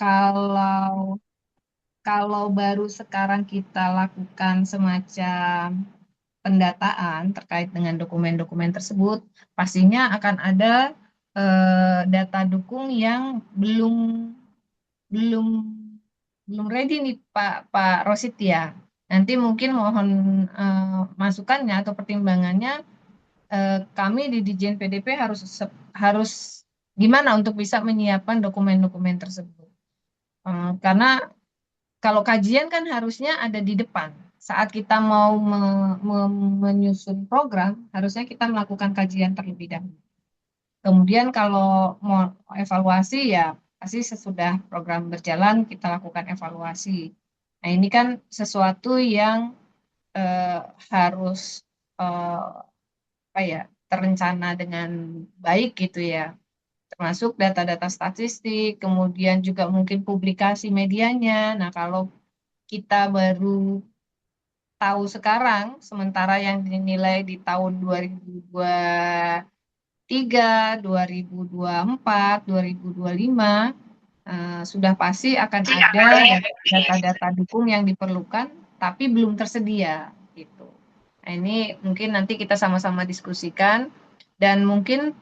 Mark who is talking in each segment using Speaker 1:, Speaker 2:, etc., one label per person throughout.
Speaker 1: kalau kalau baru sekarang kita lakukan semacam pendataan terkait dengan dokumen-dokumen tersebut, pastinya akan ada data dukung yang belum belum ready nih Pak Rosid ya. Nanti mungkin mohon masukannya atau pertimbangannya, kami di Dijen PDP harus gimana untuk bisa menyiapkan dokumen-dokumen tersebut. Karena kalau kajian kan harusnya ada di depan. Saat kita mau menyusun program, harusnya kita melakukan kajian terlebih dahulu. Kemudian kalau mau evaluasi ya pasti sesudah program berjalan kita lakukan evaluasi. Nah ini kan sesuatu yang eh, harus eh, apa ya terencana dengan baik gitu ya. Termasuk data-data statistik, kemudian juga mungkin publikasi medianya. Nah kalau kita baru tahu sekarang, sementara yang dinilai di tahun 2023, 2024, 2025, sudah pasti akan ada data-data dukung yang diperlukan, tapi belum tersedia gitu. Nah, ini mungkin nanti kita sama-sama diskusikan dan mungkin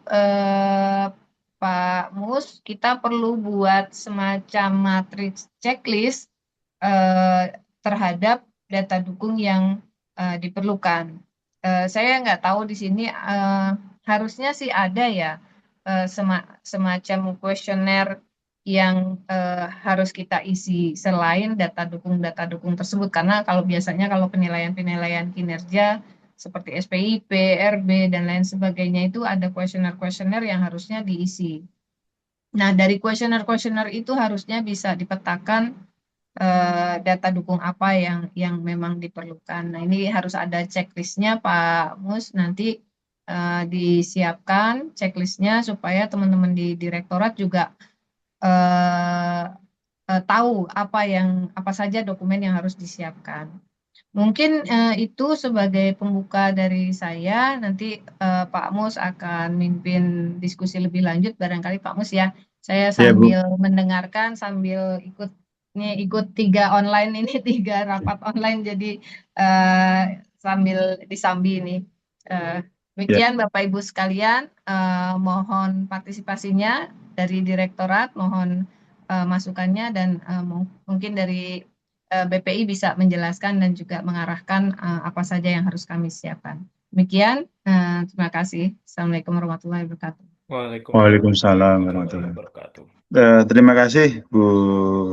Speaker 1: Pak Mus, kita perlu buat semacam matriks checklist terhadap data dukung yang diperlukan. Saya nggak tahu di sini harusnya sih ada ya semacam kuesioner yang harus kita isi selain data dukung tersebut karena kalau biasanya kalau penilaian-penilaian kinerja seperti SPIP, RB dan lain sebagainya itu ada kuesioner-kuesioner yang harusnya diisi. Nah, dari kuesioner-kuesioner itu harusnya bisa dipetakan data dukung apa yang memang diperlukan. Nah, ini harus ada checklistnya Pak Mus nanti disiapkan checklistnya supaya teman-teman di direktorat juga eh, tahu apa saja dokumen yang harus disiapkan. Mungkin itu sebagai pembuka dari saya. Nanti Pak Mus akan mimpin diskusi lebih lanjut barangkali Pak Mus ya. Saya
Speaker 2: Ya, Bu.
Speaker 1: sambil mendengarkan, sambil ikut tiga online ini, tiga rapat online. Jadi eh, sambil disambi ini. Eh,
Speaker 2: Ya,
Speaker 1: Demikian Bapak Ibu sekalian, mohon partisipasinya dari Direktorat, mohon masukannya dan mungkin dari BPI bisa menjelaskan dan juga mengarahkan apa saja yang harus kami siapkan. Demikian, terima kasih. Assalamualaikum warahmatullahi wabarakatuh.
Speaker 2: Waalaikumsalam
Speaker 3: Warahmatullahi
Speaker 2: warahmatullahi wabarakatuh.
Speaker 3: wabarakatuh.
Speaker 2: Terima kasih Bu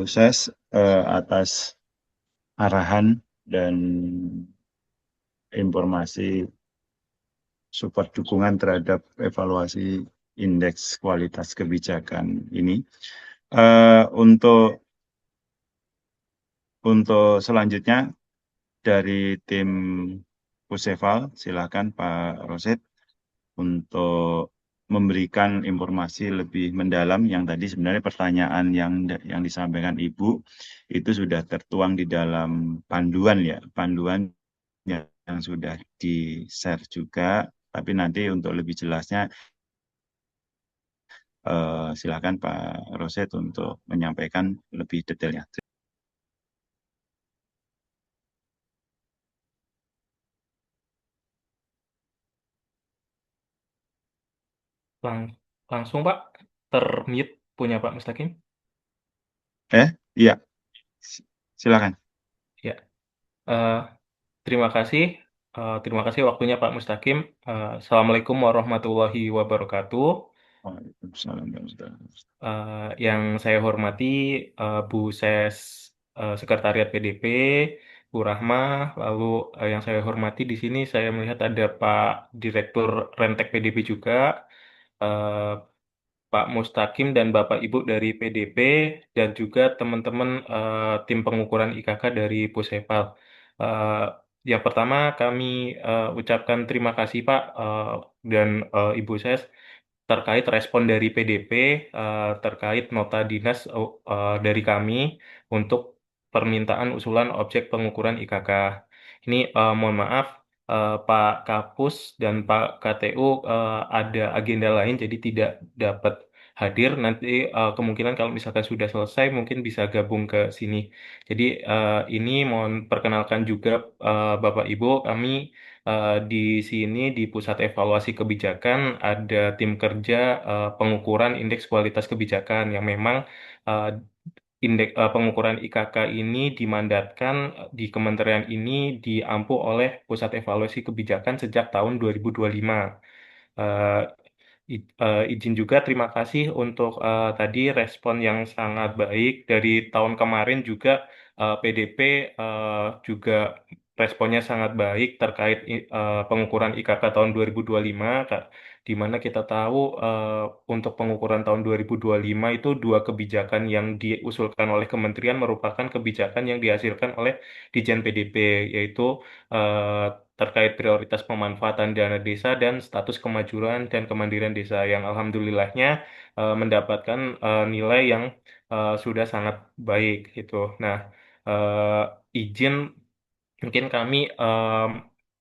Speaker 2: Ses atas arahan dan informasi support dukungan terhadap evaluasi indeks kualitas kebijakan ini. Untuk selanjutnya dari tim Puseval, silakan Pak Roset untuk memberikan informasi lebih mendalam yang tadi sebenarnya pertanyaan yang disampaikan Ibu itu sudah tertuang di dalam panduan ya, panduan yang sudah di-share juga, tapi nanti untuk lebih jelasnya silakan Pak Roset untuk menyampaikan lebih detailnya.
Speaker 3: Lang- Langsung Pak, termute punya Pak Mustaqim.
Speaker 2: Iya, silakan.
Speaker 3: Ya, eh, terima kasih. Terima kasih waktunya Pak Mustaqim. Assalamualaikum warahmatullahi wabarakatuh.
Speaker 2: Waalaikumsalam warahmatullahi wabarakatuh.
Speaker 3: Yang saya hormati Bu Ses Sekretariat PDP, Bu Rahma, lalu yang saya hormati di sini saya melihat ada Pak Direktur Rentek PDP juga, eh, Pak Mustaqim dan Bapak Ibu dari PDP, dan juga teman-teman tim pengukuran IKK dari Pusepal. Eh, yang pertama kami ucapkan terima kasih Pak dan Ibu Ses terkait respon dari PDP terkait nota dinas dari kami untuk permintaan usulan objek pengukuran IKK. Ini mohon maaf Pak Kapus dan Pak KTU ada agenda lain jadi tidak dapat hadir. Nanti kemungkinan kalau misalkan sudah selesai mungkin bisa gabung ke sini. Jadi ini mohon perkenalkan juga Bapak Ibu, kami di sini di Pusat Evaluasi Kebijakan ada tim kerja pengukuran indeks kualitas kebijakan yang memang eh, indeks pengukuran IKK ini dimandatkan di kementerian ini diampu oleh Pusat Evaluasi Kebijakan sejak tahun 2025. Eh, izin juga terima kasih untuk tadi respon yang sangat baik dari tahun kemarin juga PDP juga responnya sangat baik terkait pengukuran IKK tahun 2025 Kak, di mana kita tahu untuk pengukuran tahun 2025 itu dua kebijakan yang diusulkan oleh kementerian merupakan kebijakan yang dihasilkan oleh Ditjen PDP, yaitu eh, terkait prioritas pemanfaatan dana desa dan status kemajuan dan kemandirian desa yang alhamdulillahnya mendapatkan nilai yang sudah sangat baik gitu. Nah, izin mungkin kami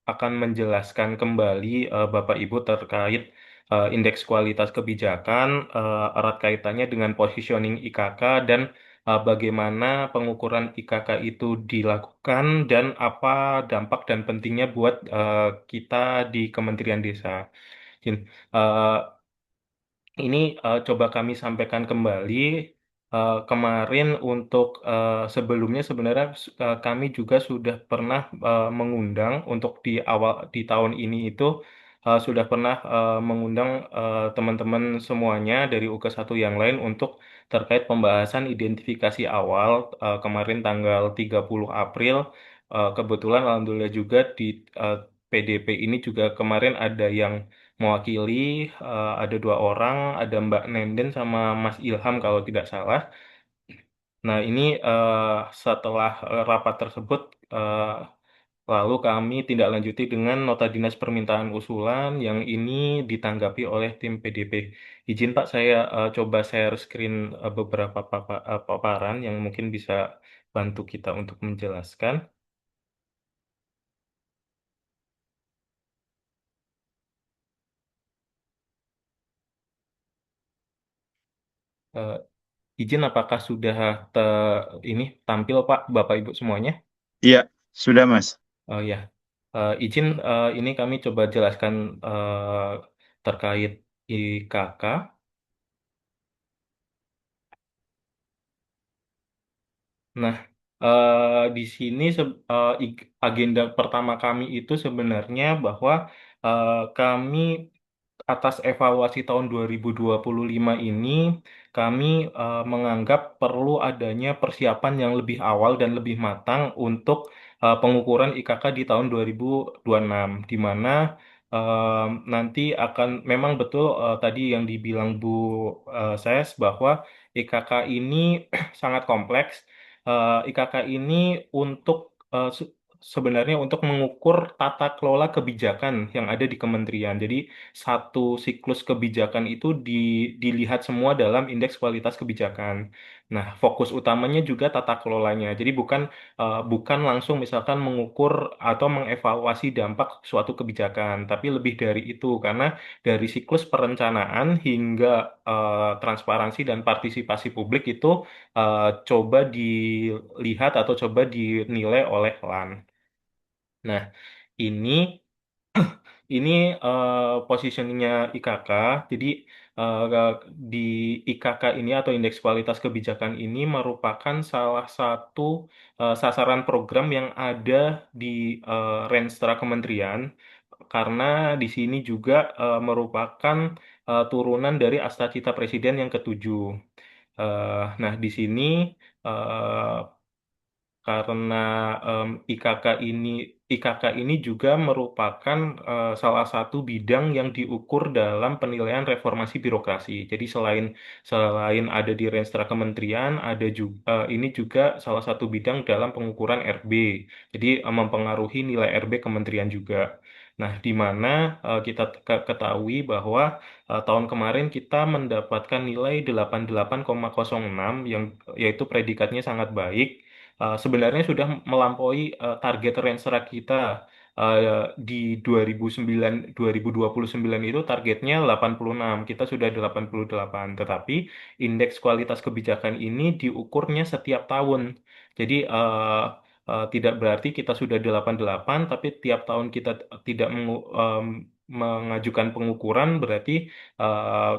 Speaker 3: akan menjelaskan kembali Bapak Ibu terkait indeks kualitas kebijakan erat kaitannya dengan positioning IKK dan bagaimana pengukuran IKK itu dilakukan dan apa dampak dan pentingnya buat kita di Kementerian Desa. Jin, eh, ini coba kami sampaikan kembali. Kemarin untuk sebelumnya sebenarnya kami juga sudah pernah mengundang untuk di awal di tahun ini itu sudah pernah mengundang teman-teman semuanya dari UK1 yang lain untuk terkait pembahasan identifikasi awal kemarin tanggal 30 April. Kebetulan alhamdulillah juga di eh, PDP ini juga kemarin ada yang mewakili, ada dua orang, ada Mbak Nenden sama Mas Ilham kalau tidak salah. Nah, ini setelah rapat tersebut, eh, lalu kami tindak lanjuti dengan nota dinas permintaan usulan yang ini ditanggapi oleh tim PDP. Izin Pak, saya coba share screen beberapa paparan yang mungkin bisa bantu kita untuk menjelaskan. Eh, izin apakah sudah ini tampil Pak, Bapak Ibu semuanya?
Speaker 2: Iya, sudah Mas.
Speaker 3: Oh ya, izin ini kami coba jelaskan terkait IKK. Nah, di sini agenda pertama kami itu sebenarnya bahwa kami atas evaluasi tahun 2025 ini, kami menganggap perlu adanya persiapan yang lebih awal dan lebih matang untuk pengukuran IKK di tahun 2026, di mana nanti akan memang betul tadi yang dibilang Bu Ses bahwa IKK ini sangat kompleks. IKK ini untuk sebenarnya untuk mengukur tata kelola kebijakan yang ada di kementerian. Jadi satu siklus kebijakan itu dilihat semua dalam indeks kualitas kebijakan. Nah, fokus utamanya juga tata kelolanya. Jadi bukan langsung misalkan mengukur atau mengevaluasi dampak suatu kebijakan, tapi lebih dari itu karena dari siklus perencanaan hingga transparansi dan partisipasi publik itu coba dilihat atau coba dinilai oleh LAN. Nah, ini ini positioningnya IKK. Jadi di IKK ini atau Indeks Kualitas Kebijakan ini merupakan salah satu sasaran program yang ada di Renstra Kementerian karena di sini juga merupakan turunan dari Astagita Presiden yang ketujuh. Nah, di sini eh, karena IKK ini juga merupakan salah satu bidang yang diukur dalam penilaian reformasi birokrasi. Jadi selain ada di Renstra Kementerian, ada juga ini juga salah satu bidang dalam pengukuran RB. Jadi mempengaruhi nilai RB Kementerian juga. Nah, di mana kita ketahui bahwa tahun kemarin kita mendapatkan nilai 88,06 yang yaitu predikatnya sangat baik, sebenarnya sudah melampaui target Renstra kita. di 2029 itu targetnya 86, kita sudah 88. Tetapi indeks kualitas kebijakan ini diukurnya setiap tahun. Jadi tidak berarti kita sudah 88, tapi tiap tahun kita tidak mengajukan pengukuran, berarti eh,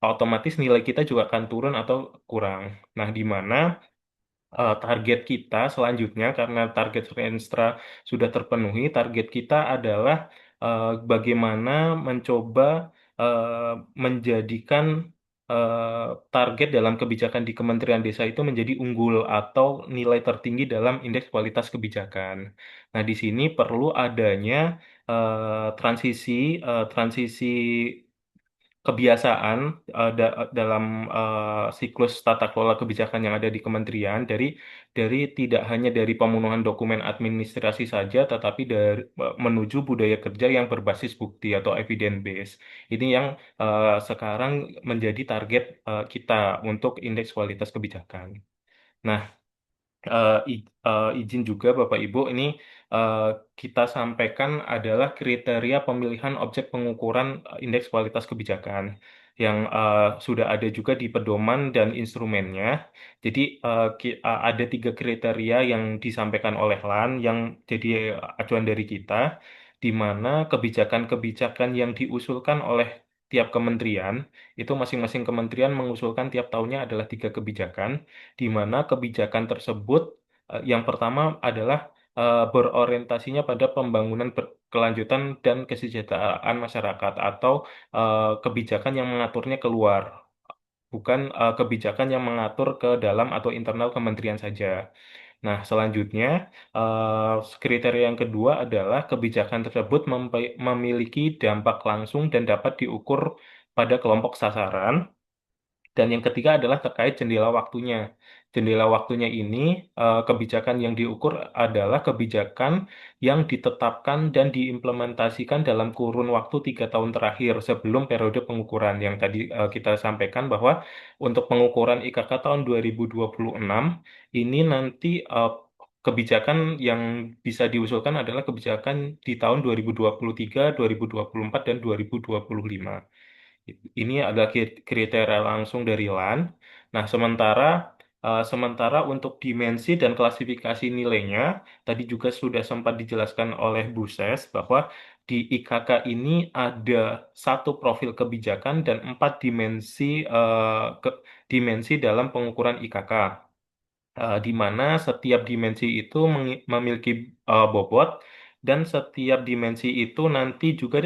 Speaker 3: otomatis nilai kita juga akan turun atau kurang. Nah, di mana target kita selanjutnya, karena target Renstra sudah terpenuhi, target kita adalah bagaimana mencoba eh, menjadikan target dalam kebijakan di Kementerian Desa itu menjadi unggul atau nilai tertinggi dalam indeks kualitas kebijakan. Nah, di sini perlu adanya transisi kebiasaan dalam siklus tata kelola kebijakan yang ada di kementerian, dari tidak hanya dari pemenuhan dokumen administrasi saja, tetapi dari menuju budaya kerja yang berbasis bukti atau evidence base. Ini yang sekarang menjadi target kita untuk indeks kualitas kebijakan. Nah, izin juga Bapak Ibu, ini eh, kita sampaikan adalah kriteria pemilihan objek pengukuran indeks kualitas kebijakan yang sudah ada juga di pedoman dan instrumennya. Jadi ada 3 kriteria yang disampaikan oleh LAN yang jadi acuan dari kita, di mana kebijakan-kebijakan yang diusulkan oleh tiap kementerian, itu masing-masing kementerian mengusulkan tiap tahunnya adalah 3 kebijakan, di mana kebijakan tersebut yang pertama adalah berorientasinya pada pembangunan berkelanjutan dan kesejahteraan masyarakat, atau kebijakan yang mengaturnya keluar, bukan kebijakan yang mengatur ke dalam atau internal kementerian saja. Nah, selanjutnya kriteria yang kedua adalah kebijakan tersebut memiliki dampak langsung dan dapat diukur pada kelompok sasaran. Dan yang ketiga adalah terkait jendela waktunya. Jendela waktunya ini, kebijakan yang diukur adalah kebijakan yang ditetapkan dan diimplementasikan dalam kurun waktu 3 tahun terakhir sebelum periode pengukuran. Yang tadi kita sampaikan bahwa untuk pengukuran IKK tahun 2026 ini nanti kebijakan yang bisa diusulkan adalah kebijakan di tahun 2023, 2024, dan 2025. Ini adalah kriteria langsung dari LAN. Nah, sementara untuk dimensi dan klasifikasi nilainya, tadi juga sudah sempat dijelaskan oleh Bu Ses bahwa di IKK ini ada 1 profil kebijakan dan 4 dimensi dalam pengukuran IKK, di mana setiap dimensi itu memiliki bobot, dan setiap dimensi itu nanti juga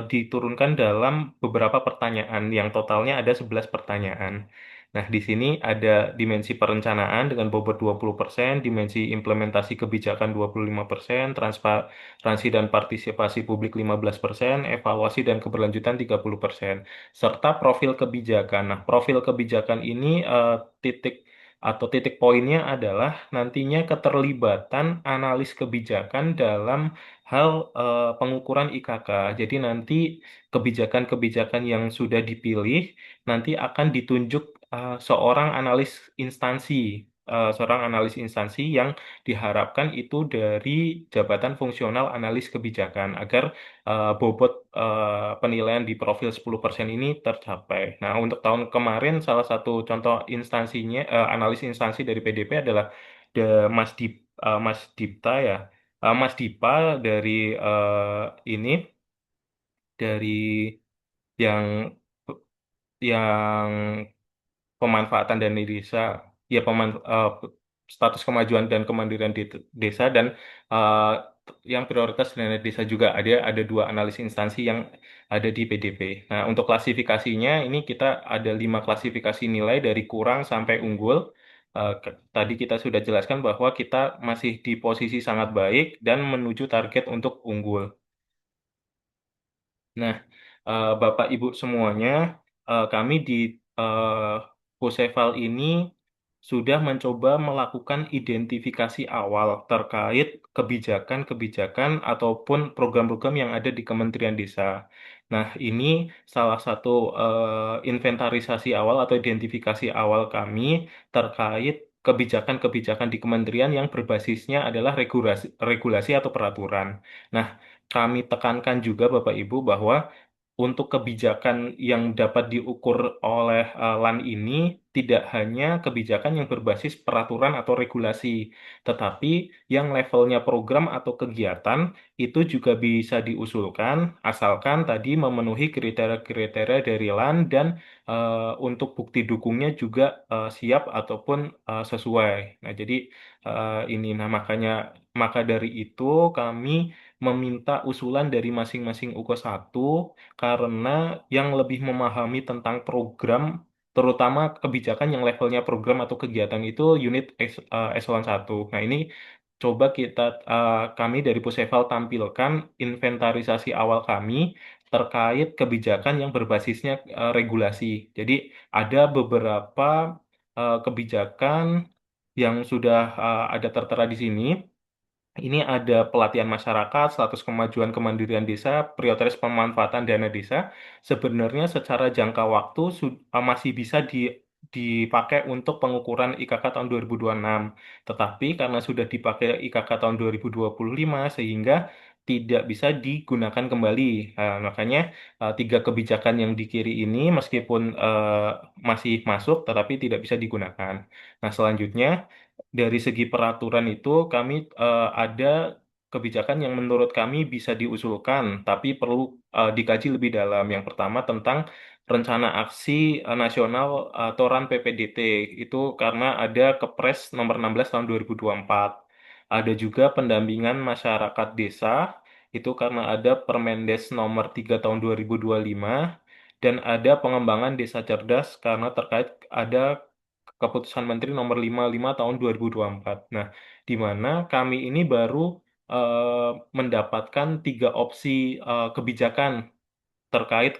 Speaker 3: diturunkan dalam beberapa pertanyaan yang totalnya ada 11 pertanyaan. Nah, di sini ada dimensi perencanaan dengan bobot 20%, dimensi implementasi kebijakan 25%, transparansi dan partisipasi publik 15%, evaluasi dan keberlanjutan 30%, serta profil kebijakan. Nah, profil kebijakan ini titik atau titik poinnya adalah nantinya keterlibatan analis kebijakan dalam hal pengukuran IKK. Jadi nanti kebijakan-kebijakan yang sudah dipilih nanti akan ditunjuk seorang analis instansi yang diharapkan itu dari jabatan fungsional analis kebijakan, agar bobot penilaian di profil 10% ini tercapai. Nah, untuk tahun kemarin salah satu contoh instansinya, analis instansi dari PDP adalah the Mas Dipta ya. Mas Dipa dari ini dari yang yang pemanfaatan dana desa, ya status kemajuan dan kemandirian desa, dan eh, yang prioritas dana desa juga ada 2 analis instansi yang ada di PDP. Nah, untuk klasifikasinya ini kita ada 5 klasifikasi nilai dari kurang sampai unggul. Tadi kita sudah jelaskan bahwa kita masih di posisi sangat baik dan menuju target untuk unggul. Nah, Bapak Ibu semuanya, kami di eh, Puseval ini sudah mencoba melakukan identifikasi awal terkait kebijakan-kebijakan ataupun program-program yang ada di Kementerian Desa. Nah, ini salah satu inventarisasi awal atau identifikasi awal kami terkait kebijakan-kebijakan di kementerian yang berbasisnya adalah regulasi atau peraturan. Nah, kami tekankan juga Bapak Ibu bahwa untuk kebijakan yang dapat diukur oleh LAN ini tidak hanya kebijakan yang berbasis peraturan atau regulasi, tetapi yang levelnya program atau kegiatan itu juga bisa diusulkan asalkan tadi memenuhi kriteria-kriteria dari LAN dan untuk bukti dukungnya juga siap ataupun sesuai. Nah, jadi ini maka dari itu kami meminta usulan dari masing-masing UKO 1 karena yang lebih memahami tentang program, terutama kebijakan yang levelnya program atau kegiatan itu unit eselon 1. Nah, ini coba kami dari Puseval tampilkan inventarisasi awal kami terkait kebijakan yang berbasisnya regulasi. Jadi ada beberapa kebijakan yang sudah ada tertera di sini. Ini ada pelatihan masyarakat, status kemajuan kemandirian desa, prioritas pemanfaatan dana desa. Sebenarnya secara jangka waktu masih bisa dipakai untuk pengukuran IKK tahun 2026. Tetapi karena sudah dipakai IKK tahun 2025, sehingga tidak bisa digunakan kembali. Makanya tiga kebijakan yang di kiri ini meskipun masih masuk, tetapi tidak bisa digunakan. Nah, selanjutnya dari segi peraturan itu kami ada kebijakan yang menurut kami bisa diusulkan, tapi perlu dikaji lebih dalam. Yang pertama tentang rencana aksi nasional atau RAN PPDT itu karena ada Kepres nomor 16 tahun 2024. Ada juga pendampingan masyarakat desa itu karena ada Permendes nomor 3 tahun 2025 dan ada pengembangan desa cerdas karena terkait ada Keputusan Menteri Nomor 55 Tahun 2024. Nah, di mana kami ini baru mendapatkan tiga opsi kebijakan terkait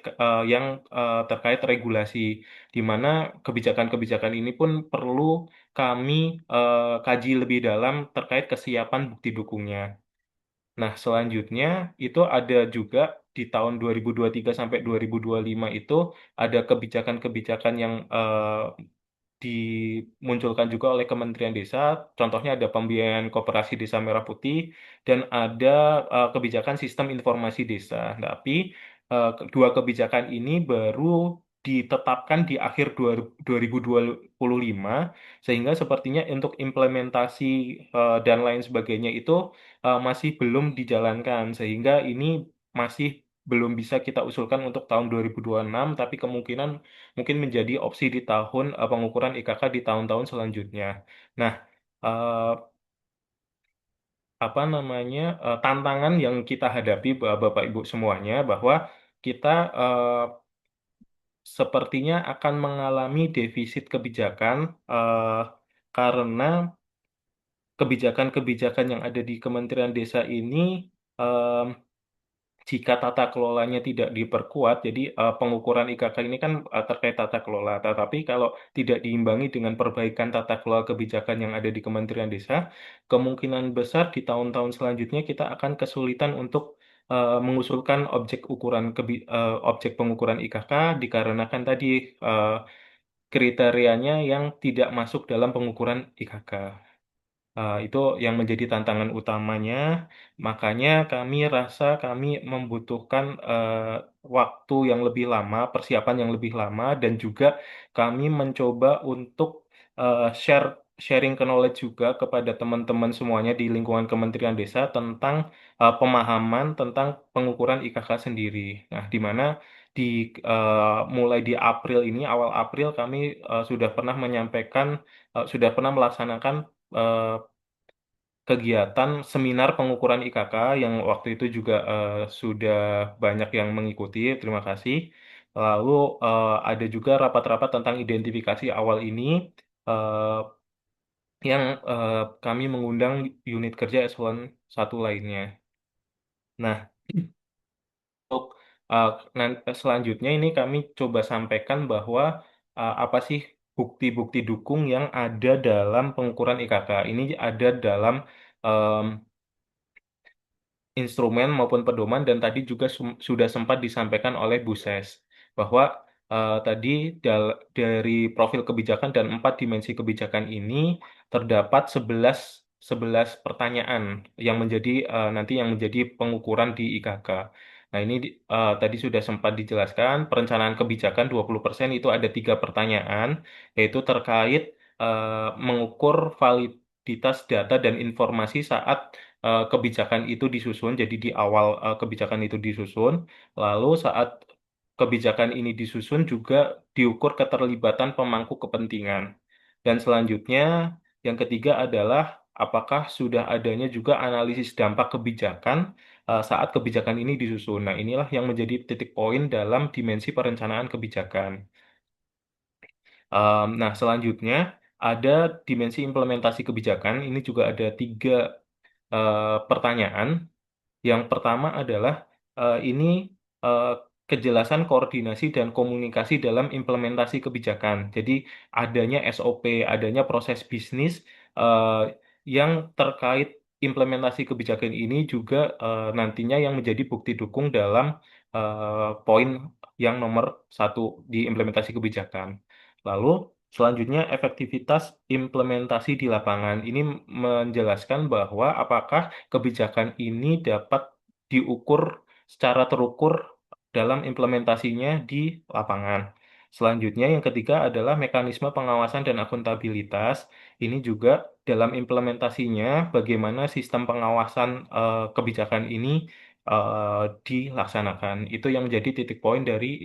Speaker 3: regulasi, di mana kebijakan-kebijakan ini pun perlu kami kaji lebih dalam terkait kesiapan bukti dukungnya. Nah, selanjutnya itu ada juga di tahun 2023 sampai 2025 itu ada kebijakan-kebijakan yang dimunculkan juga oleh Kementerian Desa. Contohnya ada pembiayaan koperasi Desa Merah Putih dan ada kebijakan sistem informasi desa. Tapi kedua kebijakan ini baru ditetapkan di akhir 2025 sehingga sepertinya untuk implementasi dan lain sebagainya itu masih belum dijalankan sehingga ini masih belum bisa kita usulkan untuk tahun 2026 tapi kemungkinan mungkin menjadi opsi di tahun pengukuran IKK di tahun-tahun selanjutnya. Nah, eh, apa namanya tantangan yang kita hadapi Bapak Ibu semuanya bahwa kita sepertinya akan mengalami defisit kebijakan eh, karena kebijakan-kebijakan yang ada di Kementerian Desa ini jika tata kelolanya tidak diperkuat, jadi pengukuran IKK ini kan terkait tata kelola. Tetapi kalau tidak diimbangi dengan perbaikan tata kelola kebijakan yang ada di Kementerian Desa, kemungkinan besar di tahun-tahun selanjutnya kita akan kesulitan untuk mengusulkan objek pengukuran IKK dikarenakan tadi eh, kriterianya yang tidak masuk dalam pengukuran IKK. Itu yang menjadi tantangan utamanya. Makanya kami rasa kami membutuhkan waktu yang lebih lama, persiapan yang lebih lama, dan juga kami mencoba untuk sharing knowledge juga kepada teman-teman semuanya di lingkungan Kementerian Desa tentang pemahaman tentang pengukuran IKK sendiri. Nah, di mana di mulai di April ini, awal April kami sudah pernah melaksanakan eh, kegiatan seminar pengukuran IKK yang waktu itu juga sudah banyak yang mengikuti. Terima kasih. Lalu ada juga rapat-rapat tentang identifikasi awal ini eh, yang kami mengundang unit kerja eselon 1 lainnya. Nah, untuk selanjutnya ini kami coba sampaikan bahwa apa sih bukti-bukti dukung yang ada dalam pengukuran IKK. Ini ada dalam instrumen maupun pedoman dan tadi juga sudah sempat disampaikan oleh Bu Ses bahwa tadi dari profil kebijakan dan 4 dimensi kebijakan ini terdapat 11 pertanyaan yang menjadi nanti yang menjadi pengukuran di IKK. Nah, ini tadi sudah sempat dijelaskan, perencanaan kebijakan 20% itu ada 3 pertanyaan, yaitu terkait mengukur validitas data dan informasi saat kebijakan itu disusun. Jadi di awal kebijakan itu disusun, lalu saat kebijakan ini disusun juga diukur keterlibatan pemangku kepentingan. Dan selanjutnya, yang ketiga adalah apakah sudah adanya juga analisis dampak kebijakan saat kebijakan ini disusun. Nah, inilah yang menjadi titik poin dalam dimensi perencanaan kebijakan. Nah, selanjutnya ada dimensi implementasi kebijakan. Ini juga ada 3 pertanyaan. Yang pertama adalah ini eh, kejelasan koordinasi dan komunikasi dalam implementasi kebijakan. Jadi adanya SOP, adanya proses bisnis eh, yang terkait implementasi kebijakan ini juga nantinya yang menjadi bukti dukung dalam poin yang nomor 1 di implementasi kebijakan. Lalu selanjutnya efektivitas implementasi di lapangan. Ini menjelaskan bahwa apakah kebijakan ini dapat diukur secara terukur dalam implementasinya di lapangan. Selanjutnya, yang ketiga adalah mekanisme pengawasan dan akuntabilitas. Ini juga dalam implementasinya, bagaimana sistem pengawasan kebijakan ini dilaksanakan. Itu yang menjadi titik poin dari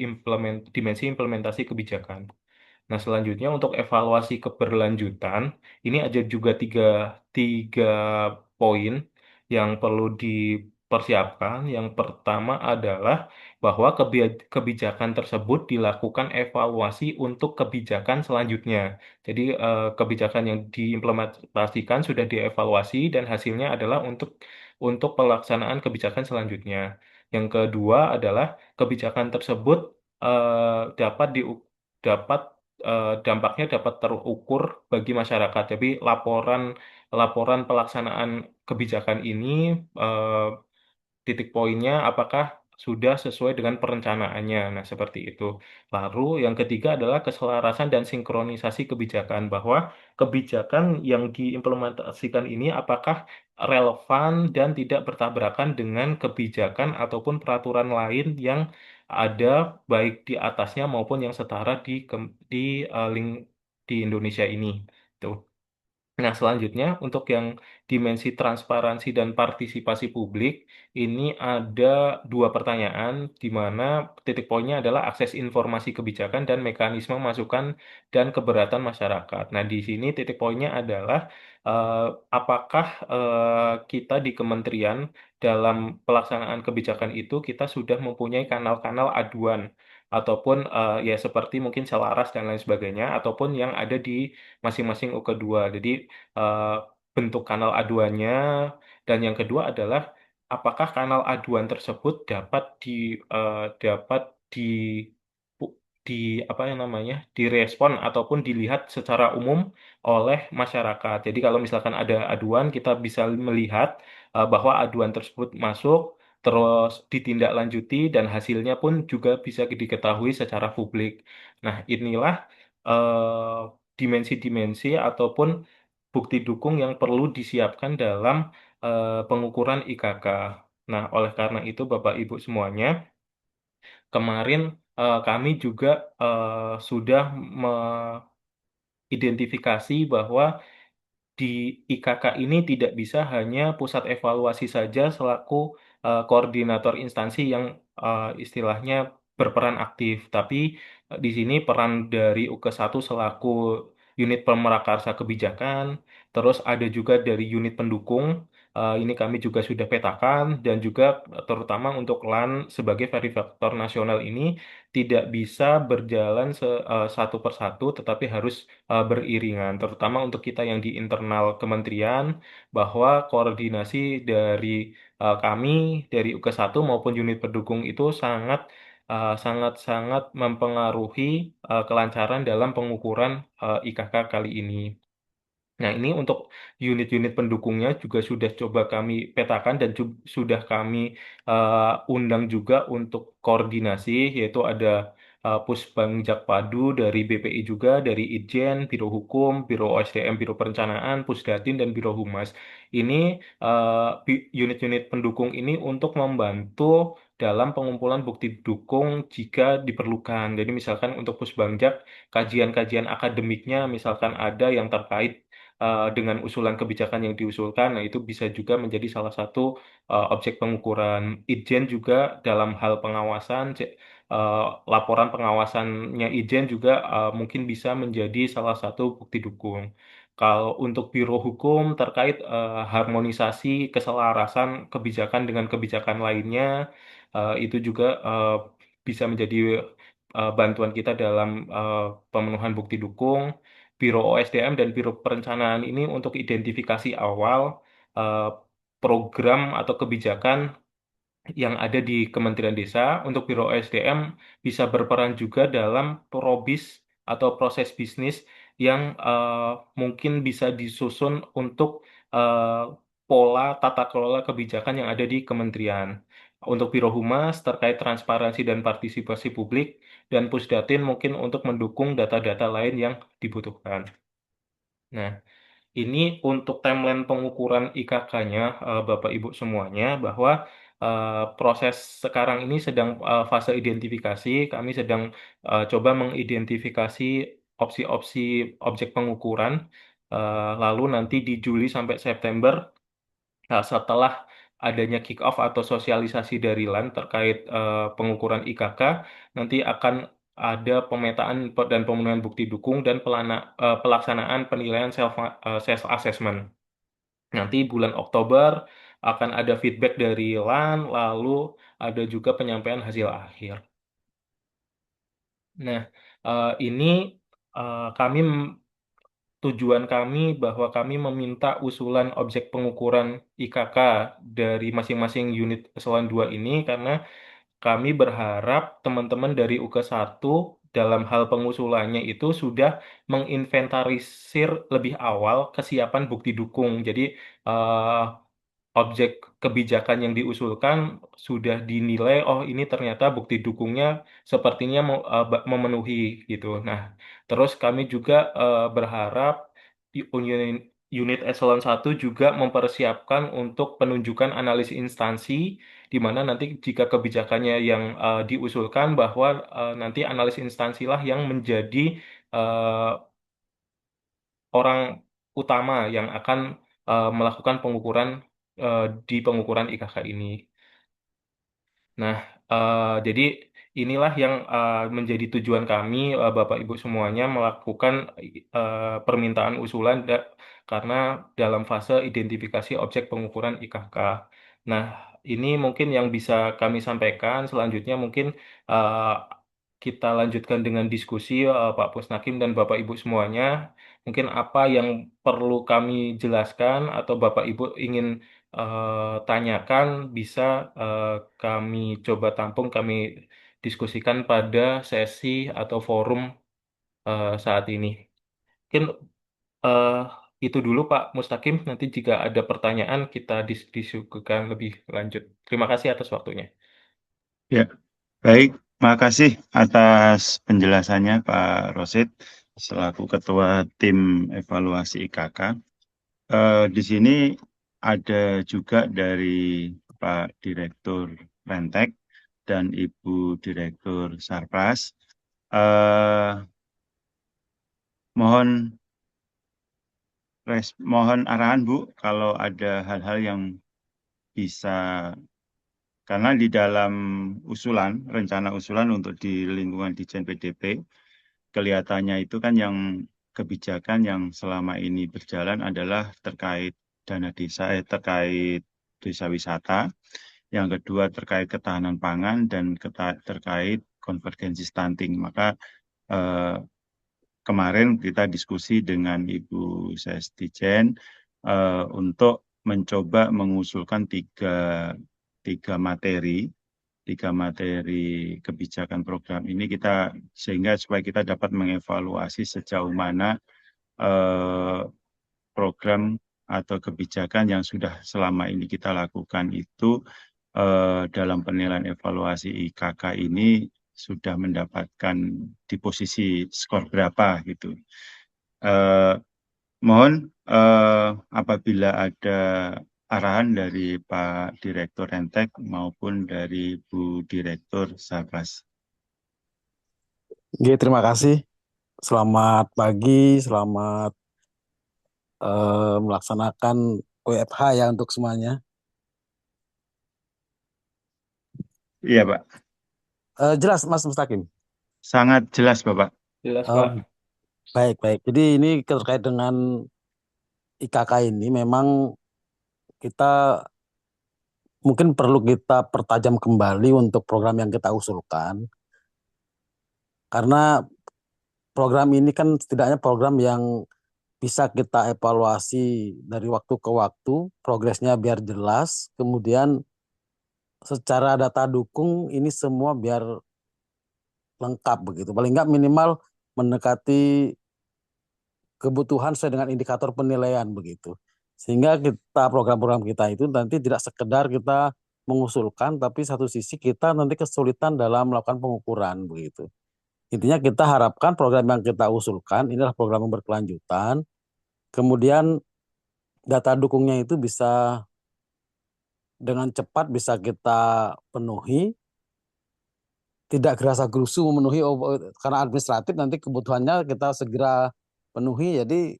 Speaker 3: dimensi implementasi kebijakan. Nah, selanjutnya untuk evaluasi keberlanjutan, ini ada juga tiga poin yang perlu dipersiapkan. Yang pertama adalah bahwa kebijakan tersebut dilakukan evaluasi untuk kebijakan selanjutnya. Jadi, kebijakan yang diimplementasikan sudah dievaluasi dan hasilnya adalah untuk pelaksanaan kebijakan selanjutnya. Yang kedua adalah kebijakan tersebut dapat dampaknya dapat terukur bagi masyarakat. Jadi laporan laporan pelaksanaan kebijakan ini eh, titik poinnya apakah sudah sesuai dengan perencanaannya. Nah, seperti itu. Lalu yang ketiga adalah keselarasan dan sinkronisasi kebijakan, bahwa kebijakan yang diimplementasikan ini apakah relevan dan tidak bertabrakan dengan kebijakan ataupun peraturan lain yang ada baik di atasnya maupun yang setara di link di Indonesia ini. Tuh. Nah, selanjutnya untuk yang dimensi transparansi dan partisipasi publik, ini ada 2 pertanyaan di mana titik poinnya adalah akses informasi kebijakan dan mekanisme masukan dan keberatan masyarakat. Nah, di sini titik poinnya adalah eh, apakah kita di kementerian dalam pelaksanaan kebijakan itu kita sudah mempunyai kanal-kanal aduan ataupun ya seperti mungkin selaras dan lain sebagainya ataupun yang ada di masing-masing UK2. Jadi eh, bentuk kanal aduannya, dan yang kedua adalah apakah kanal aduan tersebut dapat di pu- di apa yang namanya direspon ataupun dilihat secara umum oleh masyarakat. Jadi kalau misalkan ada aduan, kita bisa melihat bahwa aduan tersebut masuk, terus ditindaklanjuti dan hasilnya pun juga bisa diketahui secara publik. Nah, inilah eh, dimensi-dimensi ataupun bukti dukung yang perlu disiapkan dalam pengukuran IKK. Nah, oleh karena itu, Bapak Ibu semuanya, kemarin kami juga sudah mengidentifikasi bahwa di IKK ini tidak bisa hanya pusat evaluasi saja selaku koordinator instansi yang istilahnya berperan aktif, tapi di sini peran dari UK1 selaku unit pemrakarsa kebijakan, terus ada juga dari unit pendukung, ini kami juga sudah petakan, dan juga terutama untuk LAN sebagai verifikator nasional ini tidak bisa berjalan satu persatu, tetapi harus beriringan, terutama untuk kita yang di internal kementerian, bahwa koordinasi dari kami, dari UK1 maupun unit pendukung itu sangat-sangat mempengaruhi kelancaran dalam pengukuran IKK kali ini. Nah, ini untuk unit-unit pendukungnya juga sudah coba kami petakan dan sudah kami undang juga untuk koordinasi, yaitu ada Pusbang Jakpadu, dari BPI juga, dari Itjen, Biro Hukum, Biro OSDM, Biro Perencanaan, Pusdatin, dan Biro Humas. Ini unit-unit pendukung ini untuk membantu dalam pengumpulan bukti dukung jika diperlukan. Jadi misalkan untuk Pusbangjak, kajian-kajian akademiknya misalkan ada yang terkait dengan usulan kebijakan yang diusulkan, nah itu bisa juga menjadi salah satu objek pengukuran. Itjen juga dalam hal pengawasan, laporan pengawasannya Itjen juga mungkin bisa menjadi salah satu bukti dukung. Kalau untuk Biro Hukum terkait harmonisasi keselarasan kebijakan dengan kebijakan lainnya, itu juga bisa menjadi bantuan kita dalam pemenuhan bukti dukung. Biro OSDM dan Biro Perencanaan ini untuk identifikasi awal eh, program atau kebijakan yang ada di Kementerian Desa. Untuk Biro SDM bisa berperan juga dalam probis atau proses bisnis yang mungkin bisa disusun untuk eh, pola tata kelola kebijakan yang ada di kementerian. Untuk Biro Humas terkait transparansi dan partisipasi publik, dan Pusdatin mungkin untuk mendukung data-data lain yang dibutuhkan. Nah, ini untuk timeline pengukuran IKK-nya, Bapak Ibu semuanya, bahwa proses sekarang ini sedang fase identifikasi. Kami sedang coba mengidentifikasi opsi-opsi objek pengukuran. Lalu nanti di Juli sampai September, setelah adanya kick off atau sosialisasi dari LAN terkait pengukuran IKK, nanti akan ada pemetaan dan pemenuhan bukti dukung dan pelaksanaan penilaian self assessment. Nanti bulan Oktober akan ada feedback dari LAN, lalu ada juga penyampaian hasil akhir. Nah, ini tujuan kami bahwa kami meminta usulan objek pengukuran IKK dari masing-masing unit eselon 2 ini karena kami berharap teman-teman dari UK1 dalam hal pengusulannya itu sudah menginventarisir lebih awal kesiapan bukti dukung. Jadi eh, objek kebijakan yang diusulkan sudah dinilai, oh ini ternyata bukti dukungnya sepertinya memenuhi gitu. Nah, terus kami juga berharap unit eselon 1 juga mempersiapkan untuk penunjukan analis instansi, di mana nanti jika kebijakannya yang diusulkan bahwa nanti analis instansilah yang menjadi eh, orang utama yang akan melakukan pengukuran di pengukuran IKK ini. Nah, jadi inilah yang menjadi tujuan kami, Bapak Ibu semuanya, melakukan permintaan usulan karena dalam fase identifikasi objek pengukuran IKK. Nah, ini mungkin yang bisa kami sampaikan. Selanjutnya mungkin eh, kita lanjutkan dengan diskusi, Pak Pusnakim dan Bapak Ibu semuanya. Mungkin apa yang perlu kami jelaskan atau Bapak Ibu ingin tanyakan bisa eh, kami coba tampung, kami diskusikan pada sesi atau forum saat ini. Mungkin eh, itu dulu Pak Mustaqim. Nanti jika ada pertanyaan kita diskusikan lebih lanjut. Terima kasih atas waktunya.
Speaker 2: Ya, baik. Makasih atas penjelasannya Pak Rosid selaku Ketua Tim Evaluasi IKK. Di sini ada juga dari Pak Direktur Rentek dan Ibu Direktur Sarpras. Eh, mohon mohon arahan Bu kalau ada hal-hal yang bisa, karena di dalam usulan, rencana usulan untuk di lingkungan Ditjen PDP, kelihatannya itu kan yang kebijakan yang selama ini berjalan adalah terkait dana desa, terkait desa wisata. Yang kedua terkait ketahanan pangan dan terkait konvergensi stunting. Maka eh, kemarin kita diskusi dengan Ibu Sestijen untuk mencoba mengusulkan tiga materi kebijakan program ini kita sehingga supaya kita dapat mengevaluasi sejauh mana eh, program atau kebijakan yang sudah selama ini kita lakukan itu dalam penilaian evaluasi IKK ini sudah mendapatkan di posisi skor berapa gitu. Eh, Mohon apabila ada arahan dari Pak Direktur Rentek maupun dari Bu Direktur Sarkas.
Speaker 4: Oke, terima kasih. Selamat pagi, selamat melaksanakan WFH ya untuk semuanya.
Speaker 2: Iya, Pak.
Speaker 4: Jelas, Mas Mustaqim?
Speaker 2: Sangat jelas, Bapak.
Speaker 3: Jelas,
Speaker 4: Oh,
Speaker 3: Pak.
Speaker 4: baik. Jadi ini terkait dengan IKK ini memang kita mungkin perlu kita pertajam kembali untuk program yang kita usulkan. Karena program ini kan setidaknya program yang bisa kita evaluasi dari waktu ke waktu, progresnya biar jelas, kemudian secara data dukung ini semua biar lengkap begitu. Paling nggak minimal mendekati kebutuhan sesuai dengan indikator penilaian begitu. Sehingga kita program-program kita itu nanti tidak sekedar kita mengusulkan, tapi satu sisi kita nanti kesulitan dalam melakukan pengukuran begitu. Intinya kita harapkan program yang kita usulkan ini adalah program yang berkelanjutan. Kemudian data dukungnya itu bisa dengan cepat bisa kita penuhi, tidak gerasa gerusu memenuhi karena administratif nanti kebutuhannya kita segera penuhi. Jadi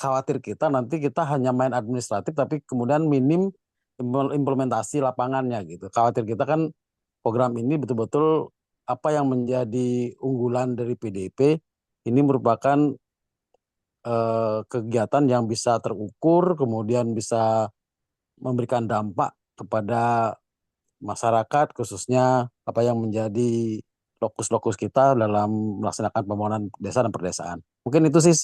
Speaker 4: khawatir kita nanti kita hanya main administratif tapi kemudian minim implementasi lapangannya gitu. Khawatir kita kan program ini betul-betul apa yang menjadi unggulan dari PDP ini merupakan kegiatan yang bisa terukur, kemudian bisa memberikan dampak kepada masyarakat, khususnya apa yang menjadi lokus-lokus kita dalam melaksanakan pembangunan desa dan perdesaan. Mungkin itu sih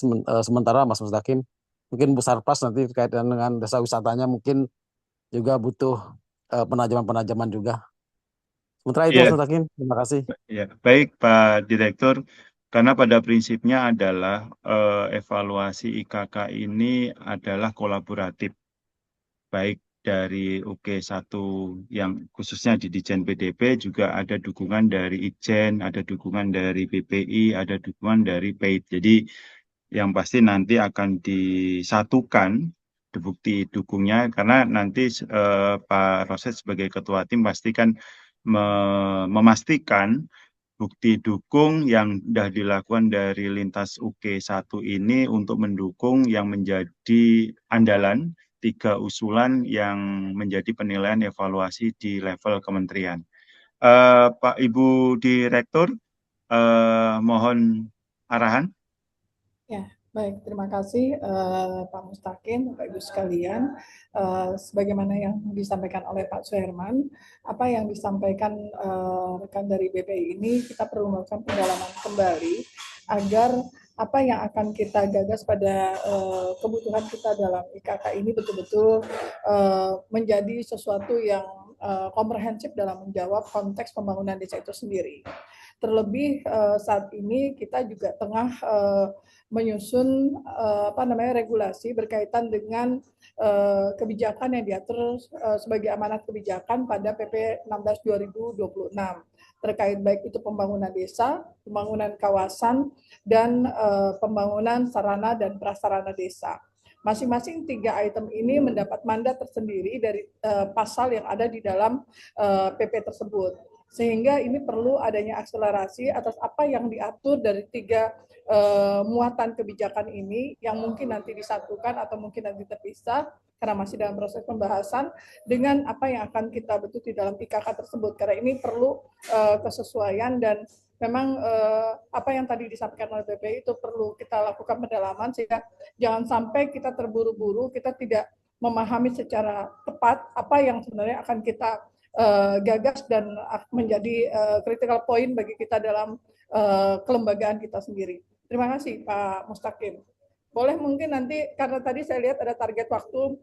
Speaker 4: sementara Mas Mustaqim. Mungkin Bu Sarpas nanti kaitan dengan desa wisatanya mungkin juga butuh penajaman-penajaman juga. Sementara itu Mas
Speaker 2: Iya,
Speaker 4: Mustaqim, terima kasih.
Speaker 2: ya. Baik Pak Direktur, karena pada prinsipnya adalah evaluasi IKK ini adalah kolaboratif, baik dari UK1 yang khususnya di Ditjen PDP juga ada dukungan dari Itjen, ada dukungan dari BPI, ada dukungan dari PAID. Jadi yang pasti nanti akan disatukan bukti dukungnya karena nanti Pak Roset sebagai ketua tim pastikan memastikan bukti dukung yang sudah dilakukan dari lintas UK1 ini untuk mendukung yang menjadi andalan 3 usulan yang menjadi penilaian evaluasi di level kementerian. Pak Ibu Direktur, mohon arahan.
Speaker 5: Ya, baik. Terima kasih Pak Mustaqim, Bapak Ibu sekalian. Sebagaimana yang disampaikan oleh Pak Suherman, apa yang disampaikan rekan dari BPI ini kita perlu melakukan pendalaman kembali agar apa yang akan kita gagas pada kebutuhan kita dalam IKK ini betul-betul menjadi sesuatu yang komprehensif dalam menjawab konteks pembangunan desa itu sendiri. Terlebih saat ini kita juga tengah menyusun regulasi berkaitan dengan kebijakan yang diatur sebagai amanat kebijakan pada PP 16 2026 terkait baik itu pembangunan desa, pembangunan kawasan, dan pembangunan sarana dan prasarana desa. Masing-masing 3 item ini mendapat mandat tersendiri dari pasal yang ada di dalam PP tersebut. Sehingga ini perlu adanya akselerasi atas apa yang diatur dari 3 muatan kebijakan ini yang mungkin nanti disatukan atau mungkin nanti terpisah karena masih dalam proses pembahasan dengan apa yang akan kita bentuk di dalam IKK tersebut. Karena ini perlu kesesuaian dan memang apa yang tadi disampaikan oleh BPI itu perlu kita lakukan pendalaman sehingga jangan sampai kita terburu-buru, kita tidak memahami secara tepat apa yang sebenarnya akan kita gagas dan menjadi critical point bagi kita dalam kelembagaan kita sendiri. Terima kasih Pak Mustaqim. Boleh mungkin nanti karena tadi saya lihat ada target waktu